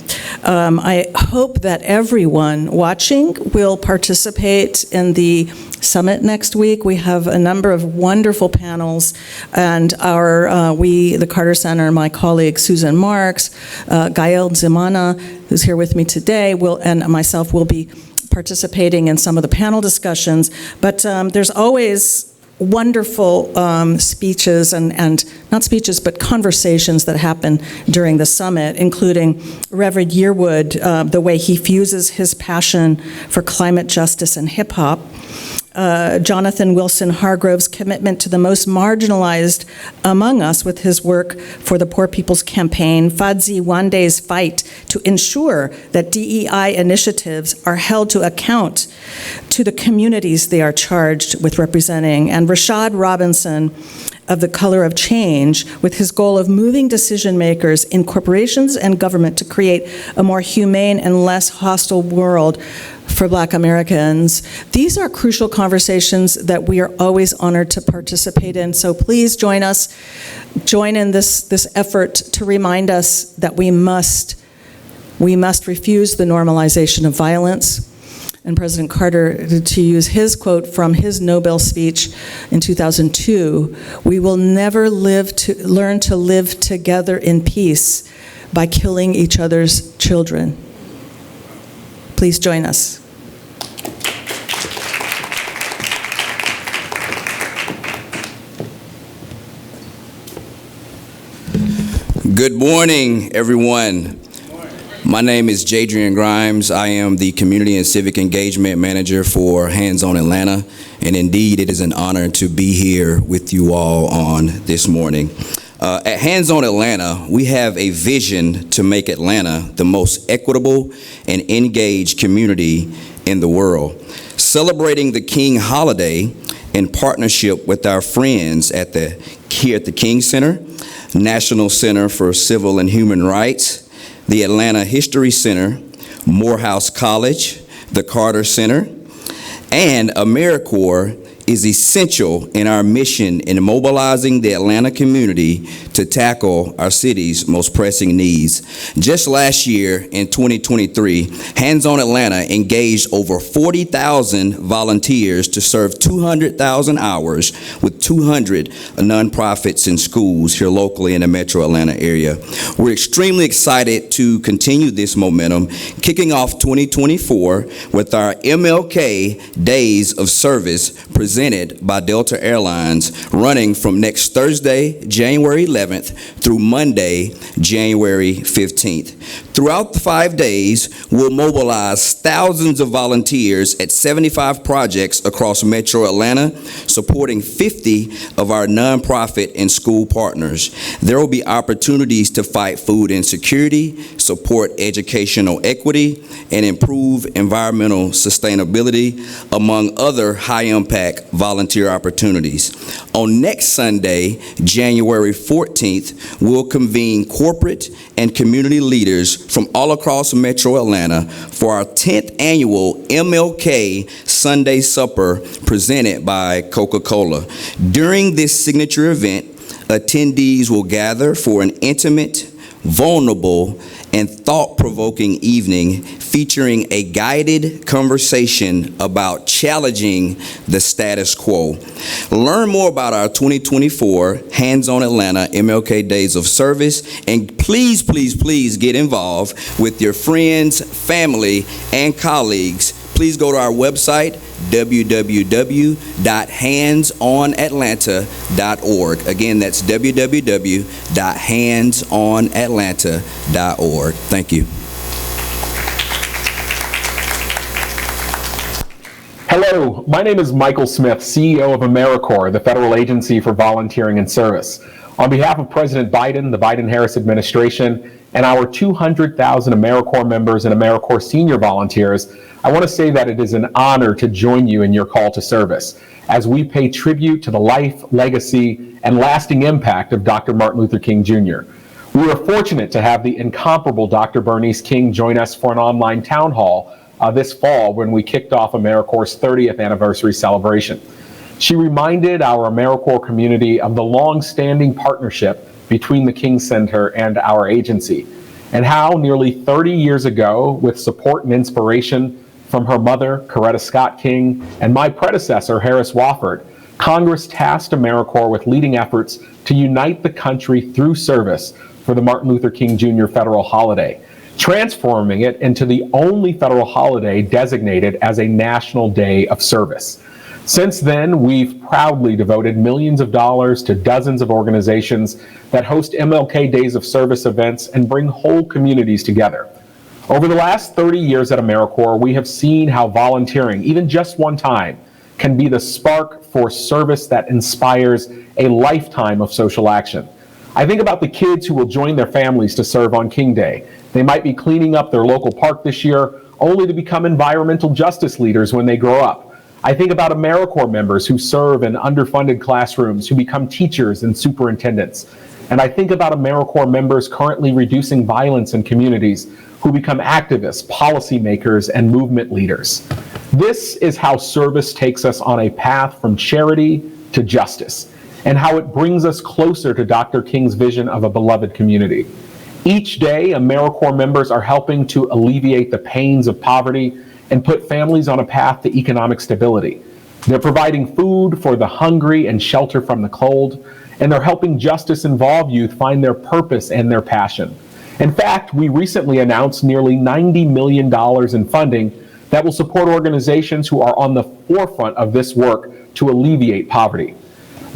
I hope that everyone watching will participate in the summit next week. We have a number of wonderful panels, and the Carter Center, my colleague Susan Marks, Gael Zimana, who's here with me today, and myself will be participating in some of the panel discussions. But there's always wonderful speeches and not speeches, but conversations that happen during the summit, including Reverend Yearwood, the way he fuses his passion for climate justice and hip hop. Jonathan Wilson Hargrove's commitment to the most marginalized among us with his work for the Poor People's Campaign, Fadzi Wande's fight to ensure that DEI initiatives are held to account to the communities they are charged with representing, and Rashad Robinson of The Color of Change, with his goal of moving decision makers in corporations and government to create a more humane and less hostile world for Black Americans. These are crucial conversations that we are always honored to participate in. So please join us, join in this effort to remind us that we must refuse the normalization of violence. And President Carter, to use his quote from his Nobel speech in 2002, we will never learn to live together in peace by killing each other's children. Please join us. Good morning, everyone. My name is Jadrien Grimes. I am the Community and Civic Engagement Manager for Hands On Atlanta, and indeed it is an honor to be here with you all on this morning. At Hands On Atlanta, we have a vision to make Atlanta the most equitable and engaged community in the world. Celebrating the King holiday in partnership with our friends here at the King Center, National Center for Civil and Human Rights, the Atlanta History Center, Morehouse College, the Carter Center, and AmeriCorps is essential in our mission in mobilizing the Atlanta community to tackle our city's most pressing needs. Just last year, in 2023, Hands On Atlanta engaged over 40,000 volunteers to serve 200,000 hours with 200 nonprofits and schools here locally in the metro Atlanta area. We're extremely excited to continue this momentum, kicking off 2024 with our MLK Days of Service presented by Delta Airlines, running from next Thursday, January 11th, through Monday, January 15th. Throughout the 5 days, we'll mobilize thousands of volunteers at 75 projects across Metro Atlanta, supporting 50 safety of our nonprofit and school partners. There will be opportunities to fight food insecurity, support educational equity, and improve environmental sustainability, among other high-impact volunteer opportunities. On next Sunday, January 14th, we'll convene corporate and community leaders from all across Metro Atlanta for our 10th annual MLK Sunday Supper presented by Coca-Cola. During this signature event, attendees will gather for an intimate, vulnerable, and thought-provoking evening featuring a guided conversation about challenging the status quo. Learn more about our 2024 Hands On Atlanta MLK Days of Service, and please, please, please get involved with your friends, family, and colleagues. Please go to our website, www.handsonatlanta.org. Again, that's www.handsonatlanta.org. Thank you. Hello, my name is Michael Smith, CEO of AmeriCorps, the federal agency for volunteering and service. On behalf of President Biden, the Biden-Harris administration, and our 200,000 AmeriCorps members and AmeriCorps senior volunteers, I want to say that it is an honor to join you in your call to service as we pay tribute to the life, legacy, and lasting impact of Dr. Martin Luther King Jr. We are fortunate to have the incomparable Dr. Bernice King join us for an online town hall this fall when we kicked off AmeriCorps' 30th anniversary celebration. She reminded our AmeriCorps community of the long-standing partnership between the King Center and our agency, and how nearly 30 years ago, with support and inspiration from her mother, Coretta Scott King, and my predecessor, Harris Wofford, Congress tasked AmeriCorps with leading efforts to unite the country through service for the Martin Luther King Jr. federal holiday, transforming it into the only federal holiday designated as a national day of service. Since then, we've proudly devoted millions of dollars to dozens of organizations that host MLK Days of Service events and bring whole communities together. Over the last 30 years at AmeriCorps, we have seen how volunteering, even just one time, can be the spark for service that inspires a lifetime of social action. I think about the kids who will join their families to serve on King Day. They might be cleaning up their local park this year, only to become environmental justice leaders when they grow up. I think about AmeriCorps members who serve in underfunded classrooms, who become teachers and superintendents. And I think about AmeriCorps members currently reducing violence in communities, who become activists, policymakers, and movement leaders. This is how service takes us on a path from charity to justice, and how it brings us closer to Dr. King's vision of a beloved community. Each day, AmeriCorps members are helping to alleviate the pains of poverty and put families on a path to economic stability. They're providing food for the hungry and shelter from the cold, and they're helping justice-involved youth find their purpose and their passion. In fact, we recently announced nearly $90 million in funding that will support organizations who are on the forefront of this work to alleviate poverty.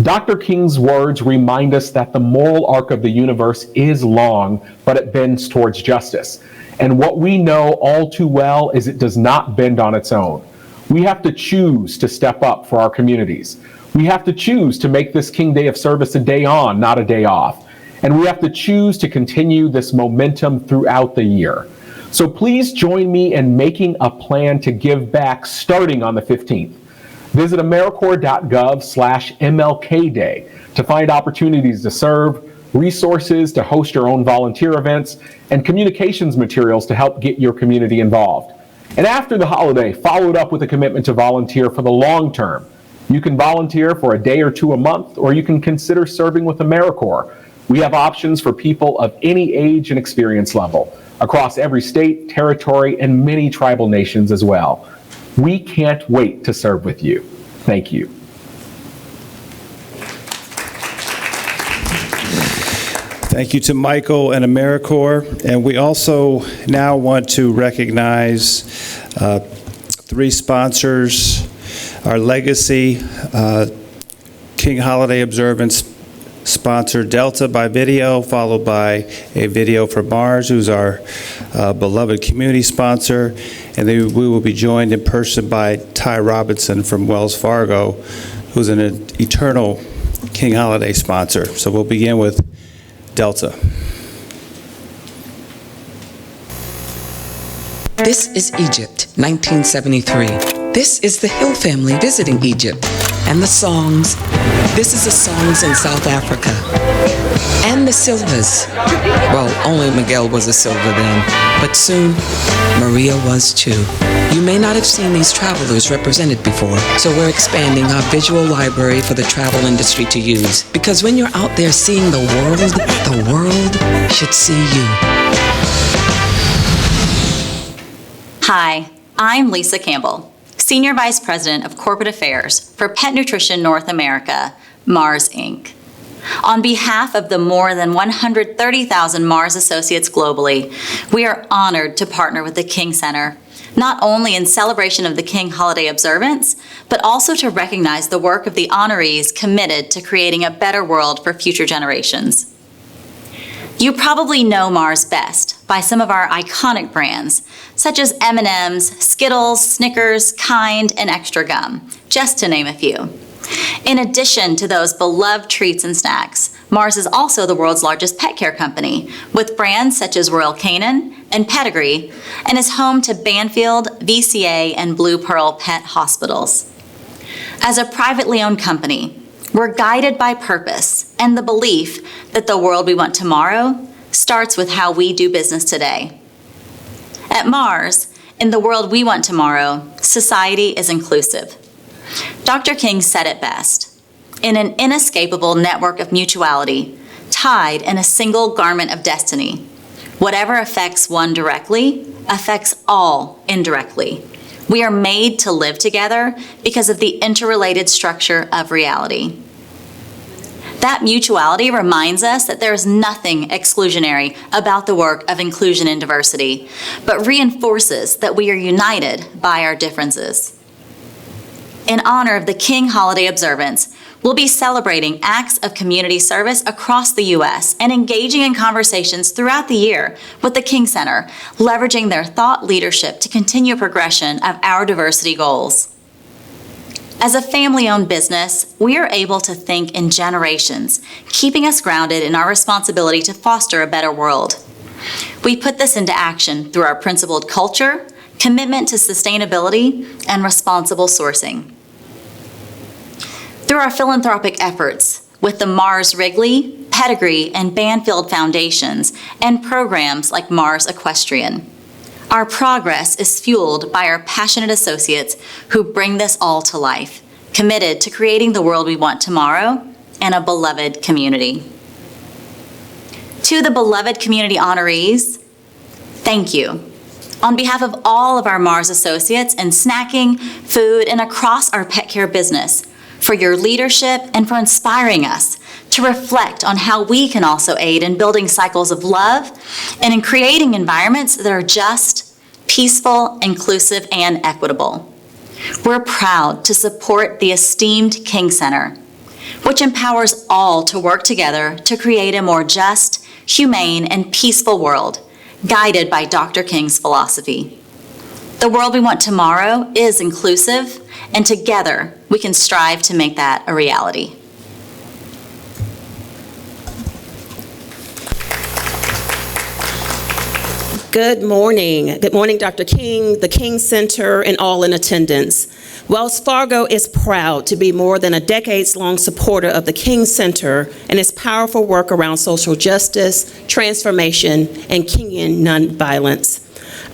Dr. King's words remind us that the moral arc of the universe is long, but it bends towards justice. And what we know all too well is it does not bend on its own. We have to choose to step up for our communities. We have to choose to make this King Day of Service a day on, not a day off. And we have to choose to continue this momentum throughout the year. So please join me in making a plan to give back starting on the 15th. Visit AmeriCorps.gov/MLK Day to find opportunities to serve, resources to host your own volunteer events, and communications materials to help get your community involved. And after the holiday, follow it up with a commitment to volunteer for the long term. You can volunteer for a day or two a month, or you can consider serving with AmeriCorps. We have options for people of any age and experience level across every state, territory, and many tribal nations as well. We can't wait to serve with you. Thank you. Thank you to Michael and AmeriCorps. And we also now want to recognize 3 sponsors, our Legacy King Holiday Observance sponsor, Delta by video, followed by a video from Mars, who's our beloved community sponsor. And then we will be joined in person by Ty Robinson from Wells Fargo, who's an eternal King holiday sponsor. So we'll begin with Delta. This is Egypt, 1973. This is the Hill family visiting Egypt. And the songs. This is the songs in South Africa. And the Silvas. Well, only Miguel was a Silva then, but soon Maria was too. You may not have seen these travelers represented before, so we're expanding our visual library for the travel industry to use. Because when you're out there seeing the world should see you. Hi, I'm Lisa Campbell, Senior Vice President of Corporate Affairs for Pet Nutrition North America, Mars, Inc. On behalf of the more than 130,000 Mars associates globally, we are honored to partner with the King Center, not only in celebration of the King holiday observance, but also to recognize the work of the honorees committed to creating a better world for future generations. You probably know Mars best by some of our iconic brands, such as M&M's, Skittles, Snickers, Kind, and Extra Gum, just to name a few. In addition to those beloved treats and snacks, Mars is also the world's largest pet care company, with brands such as Royal Canin and Pedigree, and is home to Banfield, VCA, and Blue Pearl Pet Hospitals. As a privately owned company, we're guided by purpose and the belief that the world we want tomorrow starts with how we do business today. At Mars, in the world we want tomorrow, society is inclusive. Dr. King said it best: in an inescapable network of mutuality, tied in a single garment of destiny, whatever affects one directly affects all indirectly. We are made to live together because of the interrelated structure of reality. That mutuality reminds us that there is nothing exclusionary about the work of inclusion and diversity, but reinforces that we are united by our differences. In honor of the King holiday observance, we'll be celebrating acts of community service across the U.S. and engaging in conversations throughout the year with the King Center, leveraging their thought leadership to continue progression of our diversity goals. As a family-owned business, we are able to think in generations, keeping us grounded in our responsibility to foster a better world. We put this into action through our principled culture, commitment to sustainability, and responsible sourcing. Through our philanthropic efforts with the Mars Wrigley, Pedigree, and Banfield Foundations, and programs like Mars Equestrian, our progress is fueled by our passionate associates who bring this all to life, committed to creating the world we want tomorrow and a beloved community. To the beloved community honorees, thank you. On behalf of all of our Mars associates in snacking, food, and across our pet care business, for your leadership and for inspiring us to reflect on how we can also aid in building cycles of love and in creating environments that are just, peaceful, inclusive, and equitable. We're proud to support the esteemed King Center, which empowers all to work together to create a more just, humane, and peaceful world, guided by Dr. King's philosophy. The world we want tomorrow is inclusive, and together we can strive to make that a reality. Good morning. Good morning, Dr. King, the King Center, and all in attendance. Wells Fargo is proud to be more than a decades-long supporter of the King Center and its powerful work around social justice, transformation, and Kingian nonviolence.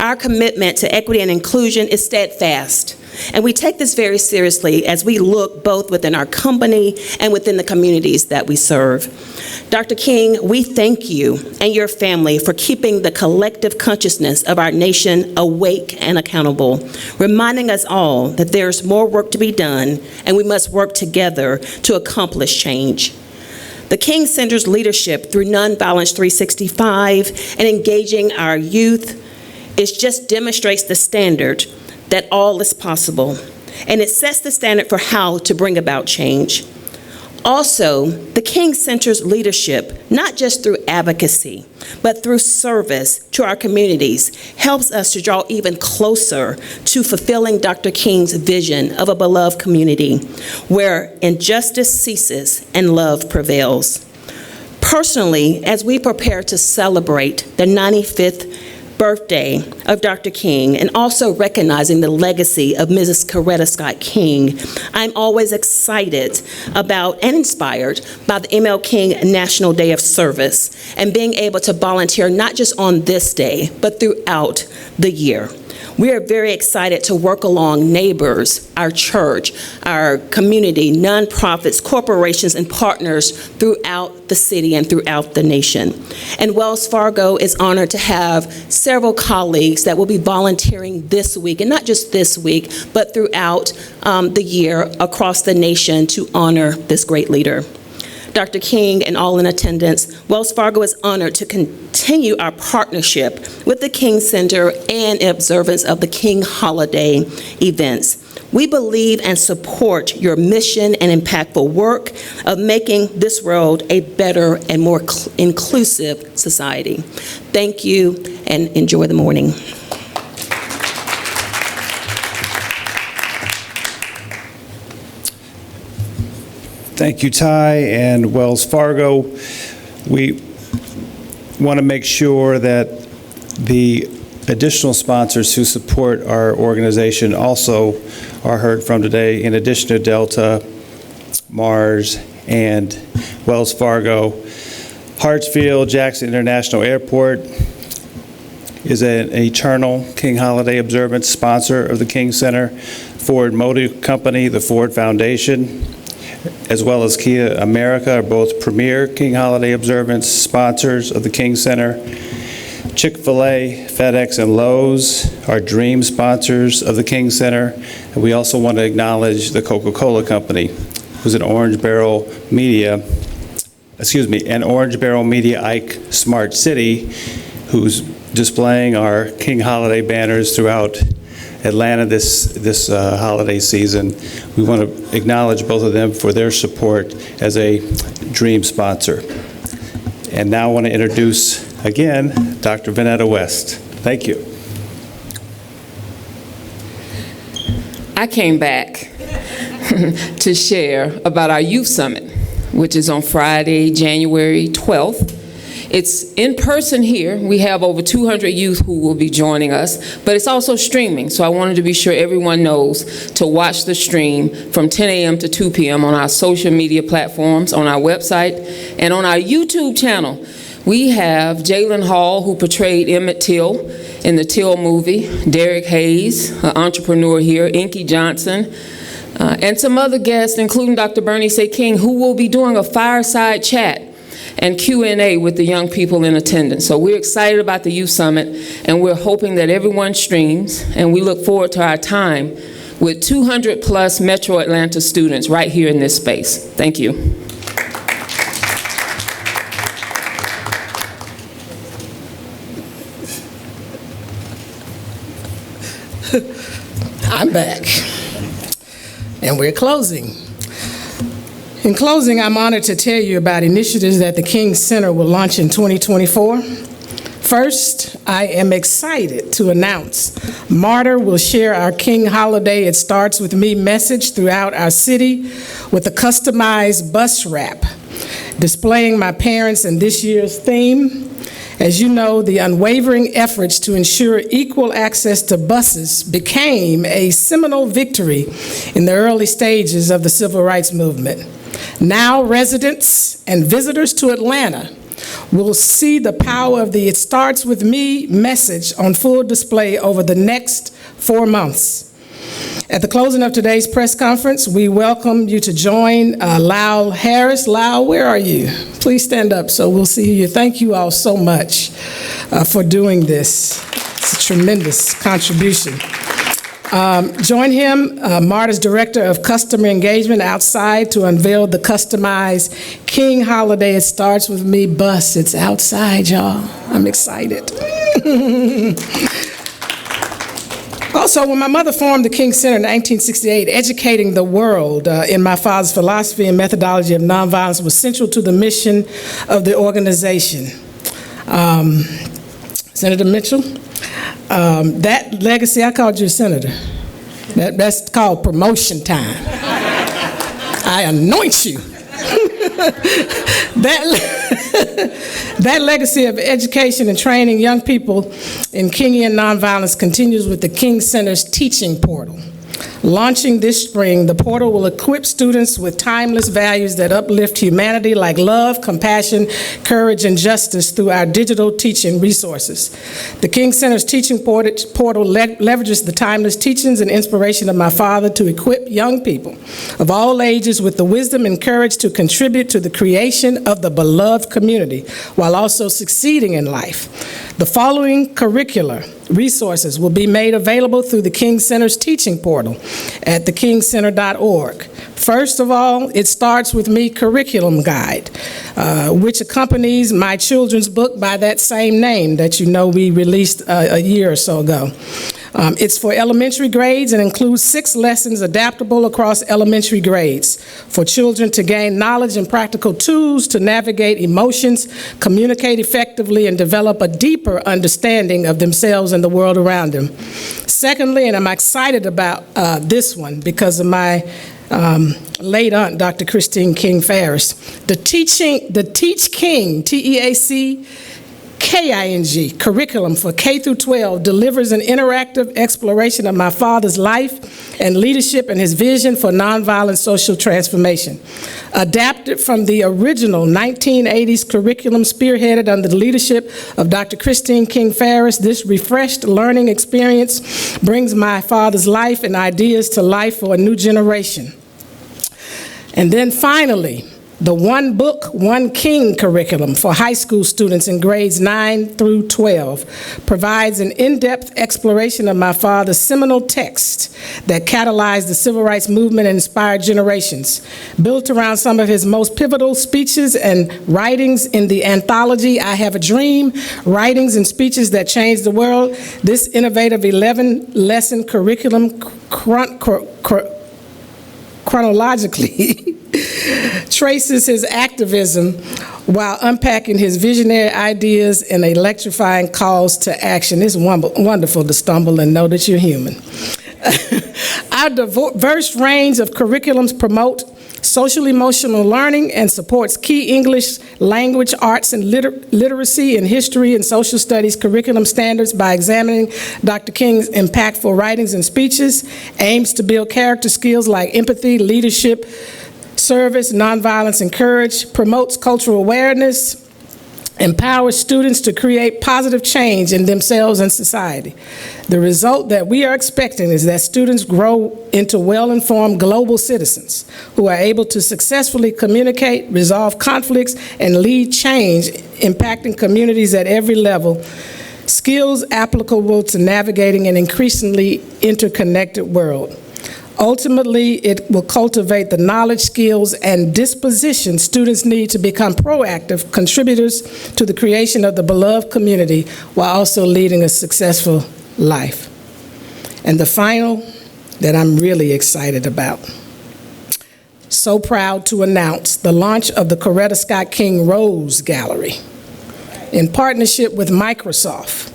Our commitment to equity and inclusion is steadfast, and we take this very seriously as we look both within our company and within the communities that we serve. Dr. King, we thank you and your family for keeping the collective consciousness of our nation awake and accountable, reminding us all that there's more work to be done and we must work together to accomplish change. The King Center's leadership through Nonviolence 365 and engaging our youth just demonstrates the standard that all is possible, and it sets the standard for how to bring about change. Also, the King Center's leadership, not just through advocacy, but through service to our communities, helps us to draw even closer to fulfilling Dr. King's vision of a beloved community where injustice ceases and love prevails. Personally, as we prepare to celebrate the 95th birthday of Dr. King and also recognizing the legacy of Mrs. Coretta Scott King, I'm always excited about and inspired by the ML King National Day of Service and being able to volunteer not just on this day, but throughout the year. We are very excited to work along neighbors, our church, our community, nonprofits, corporations, and partners throughout the city and throughout the nation. And Wells Fargo is honored to have several colleagues that will be volunteering this week, and not just this week, but throughout the year across the nation to honor this great leader. Dr. King and all in attendance, Wells Fargo is honored to continue our partnership with the King Center and observance of the King holiday events. We believe and support your mission and impactful work of making this world a better and more inclusive society. Thank you and enjoy the morning. Thank you, Ty and Wells Fargo. We want to make sure that the additional sponsors who support our organization also are heard from today, in addition to Delta, Mars, and Wells Fargo. Hartsfield Jackson International Airport is an eternal King Holiday Observance sponsor of the King Center. Ford Motor Company, the Ford Foundation, as well as Kia America are both premier King Holiday Observance sponsors of the King Center. Chick-fil-A, FedEx, and Lowe's are dream sponsors of the King Center. And we also want to acknowledge the Coca-Cola Company, who's an Orange Barrel Media Ike Smart City, who's displaying our King Holiday banners throughout Atlanta this holiday season. We want to acknowledge both of them for their support as a dream sponsor. And now I want to introduce again Dr. Vanetta West. Thank you. I came back to share about our youth summit, which is on Friday, January 12th. It's in person here. We have over 200 youth who will be joining us, but it's also streaming. So I wanted to be sure everyone knows to watch the stream from 10 a.m. to 2 p.m. on our social media platforms, on our website, and on our YouTube channel. We have Jalen Hall, who portrayed Emmett Till in the Till movie, Derek Hayes, an entrepreneur here, Inky Johnson, and some other guests, including Dr. Bernice A. King, who will be doing a fireside chat and Q&A with the young people in attendance. So we're excited about the Youth Summit, and we're hoping that everyone streams, and we look forward to our time with 200 plus Metro Atlanta students right here in this space. Thank you. I'm back, and we're closing. In closing, I'm honored to tell you about initiatives that the King Center will launch in 2024. First, I am excited to announce MARTA will share our King Holiday It Starts With Me message throughout our city with a customized bus wrap, displaying my parents and this year's theme. As you know, the unwavering efforts to ensure equal access to buses became a seminal victory in the early stages of the Civil Rights Movement. Now, residents and visitors to Atlanta will see the power of the It Starts With Me message on full display over the next 4 months. At the closing of today's press conference, we welcome you to join Lyle Harris. Lyle, where are you? Please stand up so we'll see you. Thank you all so much for doing this. It's a tremendous contribution. Join him, MARTA's Director of Customer Engagement, outside to unveil the customized King Holiday It Starts With Me bus. It's outside, y'all. I'm excited. Also, when my mother formed the King Center in 1968, educating the world in my father's philosophy and methodology of nonviolence was central to the mission of the organization. Senator Mitchell, that legacy, I called you a senator. That's called promotion time. I anoint you. That legacy of education and training young people in Kingian nonviolence continues with the King Center's teaching portal. Launching this spring, the portal will equip students with timeless values that uplift humanity like love, compassion, courage, and justice through our digital teaching resources. The King Center's teaching portal leverages the timeless teachings and inspiration of my father to equip young people of all ages with the wisdom and courage to contribute to the creation of the beloved community while also succeeding in life. The following curricular resources will be made available through the King Center's teaching portal at thekingcenter.org. First of all, it starts with me curriculum guide, which accompanies my children's book by that same name that you know we released a year or so ago. It's for elementary grades and includes 6 lessons adaptable across elementary grades for children to gain knowledge and practical tools to navigate emotions, communicate effectively, and develop a deeper understanding of themselves and the world around them. Secondly, and I'm excited about this one because of my late aunt, Dr. Christine King Ferris, the Teach King, TEAC, KING curriculum for K through 12 delivers an interactive exploration of my father's life and leadership and his vision for nonviolent social transformation. Adapted from the original 1980s curriculum spearheaded under the leadership of Dr. Christine King Ferris, this refreshed learning experience brings my father's life and ideas to life for a new generation. And then finally, the One Book, One King curriculum for high school students in grades 9 through 12 provides an in-depth exploration of my father's seminal text that catalyzed the civil rights movement and inspired generations. Built around some of his most pivotal speeches and writings in the anthology, I Have a Dream, Writings and Speeches That Changed the World, this innovative 11-lesson curriculum chronologically traces his activism while unpacking his visionary ideas and electrifying calls to action. It's wonderful to stumble and know that you're human. Our diverse range of curriculums promote social-emotional learning and supports key English language, arts, and literacy and history and social studies curriculum standards by examining Dr. King's impactful writings and speeches, aims to build character skills like empathy, leadership, service, nonviolence, and courage, promotes cultural awareness, empowers students to create positive change in themselves and society. The result that we are expecting is that students grow into well-informed global citizens who are able to successfully communicate, resolve conflicts, and lead change, impacting communities at every level, skills applicable to navigating an increasingly interconnected world. Ultimately, it will cultivate the knowledge, skills, and disposition students need to become proactive contributors to the creation of the beloved community while also leading a successful life. And the final that I'm really excited about. So proud to announce the launch of the Coretta Scott King Rose Gallery in partnership with Microsoft.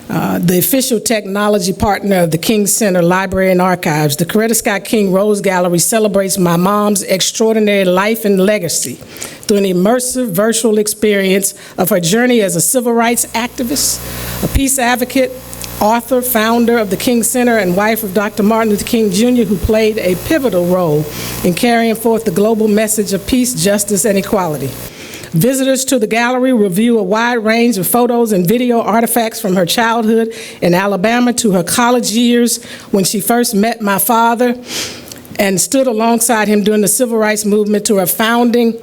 The official technology partner of the King Center Library and Archives, the Coretta Scott King Rose Gallery celebrates my mom's extraordinary life and legacy through an immersive virtual experience of her journey as a civil rights activist, a peace advocate, author, founder of the King Center, and wife of Dr. Martin Luther King Jr., who played a pivotal role in carrying forth the global message of peace, justice, and equality. Visitors to the gallery will view a wide range of photos and video artifacts from her childhood in Alabama to her college years when she first met my father and stood alongside him during the civil rights movement, to her founding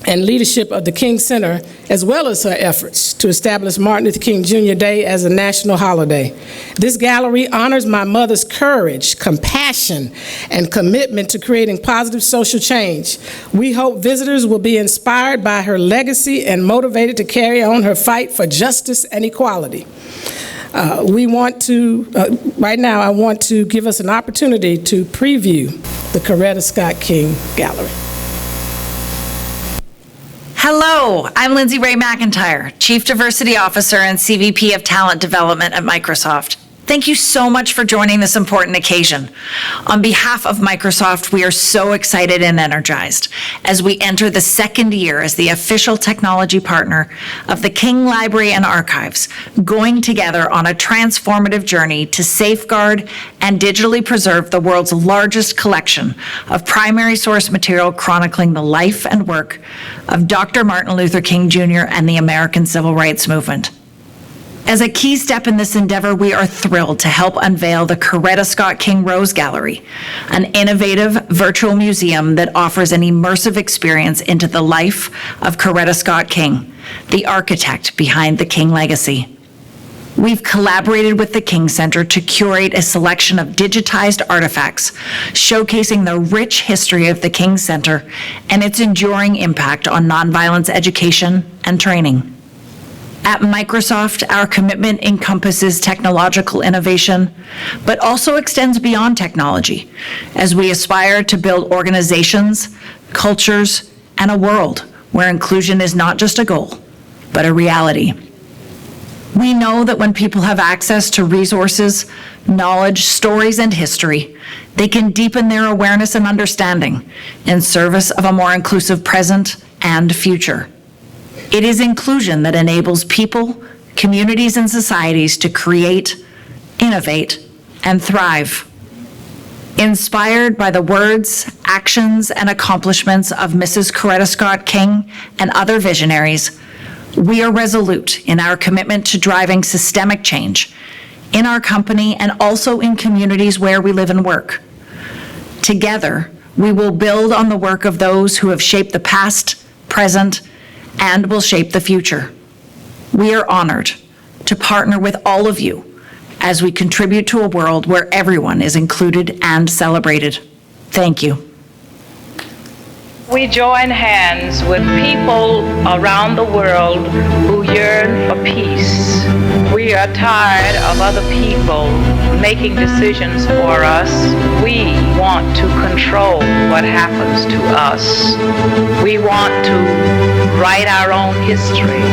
and leadership of the King Center, as well as her efforts to establish Martin Luther King Jr. Day as a national holiday. This gallery honors my mother's courage, compassion, and commitment to creating positive social change. We hope visitors will be inspired by her legacy and motivated to carry on her fight for justice and equality. Right now, I want to give us an opportunity to preview the Coretta Scott King Gallery. Hello, I'm Lindsay Ray McIntyre, Chief Diversity Officer and CVP of Talent Development at Microsoft. Thank you so much for joining this important occasion. On behalf of Microsoft, we are so excited and energized as we enter the second year as the official technology partner of the King Library and Archives, going together on a transformative journey to safeguard and digitally preserve the world's largest collection of primary source material chronicling the life and work of Dr. Martin Luther King Jr. and the American Civil Rights Movement. As a key step in this endeavor, we are thrilled to help unveil the Coretta Scott King Rose Gallery, an innovative virtual museum that offers an immersive experience into the life of Coretta Scott King, the architect behind the King legacy. We've collaborated with the King Center to curate a selection of digitized artifacts showcasing the rich history of the King Center and its enduring impact on nonviolence education and training. At Microsoft, our commitment encompasses technological innovation, but also extends beyond technology as we aspire to build organizations, cultures, and a world where inclusion is not just a goal, but a reality. We know that when people have access to resources, knowledge, stories, and history, they can deepen their awareness and understanding in service of a more inclusive present and future. It is inclusion that enables people, communities, and societies to create, innovate, and thrive. Inspired by the words, actions, and accomplishments of Mrs. Coretta Scott King and other visionaries, we are resolute in our commitment to driving systemic change in our company and also in communities where we live and work. Together, we will build on the work of those who have shaped the past, present, and will shape the future. We are honored to partner with all of you as we contribute to a world where everyone is included and celebrated. Thank you. We join hands with people around the world who yearn for peace. We are tired of other people making decisions for us. We want to control what happens to us. We want to write our own history.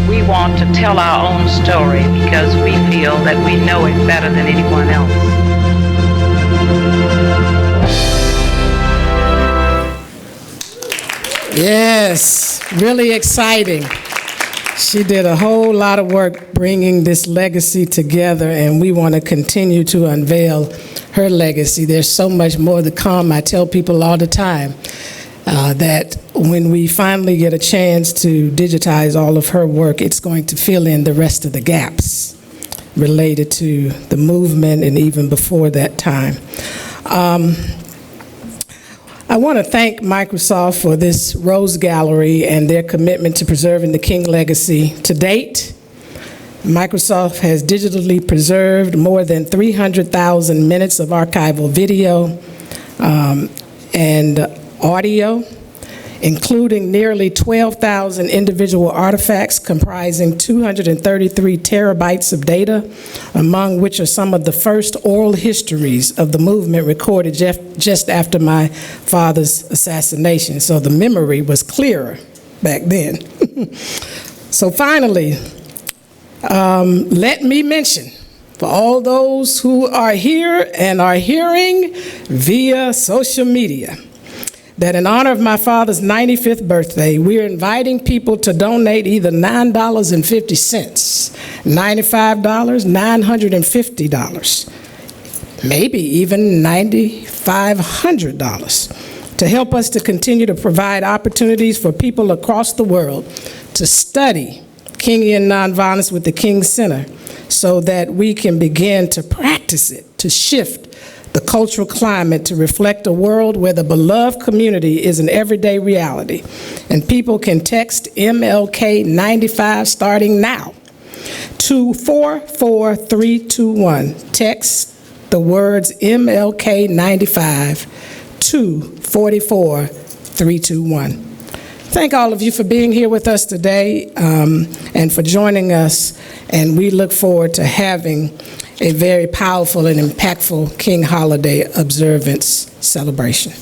We want to tell our own story because we feel that we know it better than anyone else. Yes, really exciting. She did a whole lot of work bringing this legacy together, and we want to continue to unveil her legacy. There's so much more to come. I tell people all the time that when we finally get a chance to digitize all of her work, it's going to fill in the rest of the gaps related to the movement and even before that time. I want to thank Microsoft for this Rose Gallery and their commitment to preserving the King legacy. To date, Microsoft has digitally preserved more than 300,000 minutes of archival video and audio, including nearly 12,000 individual artifacts comprising 233 terabytes of data, among which are some of the first oral histories of the movement recorded just after my father's assassination. So the memory was clearer back then. So finally, let me mention, for all those who are here and are hearing via social media, that in honor of my father's 95th birthday, we're inviting people to donate either $9.50, $95, $950, maybe even $9,500 to help us to continue to provide opportunities for people across the world to study Kingian nonviolence with the King Center so that we can begin to practice it, to shift the cultural climate to reflect a world where the beloved community is an everyday reality. And people can text MLK 95 starting now to 44321. Text the words MLK 95 to 44321. Thank all of you for being here with us today and for joining us, and we look forward to having a very powerful and impactful King Holiday observance celebration.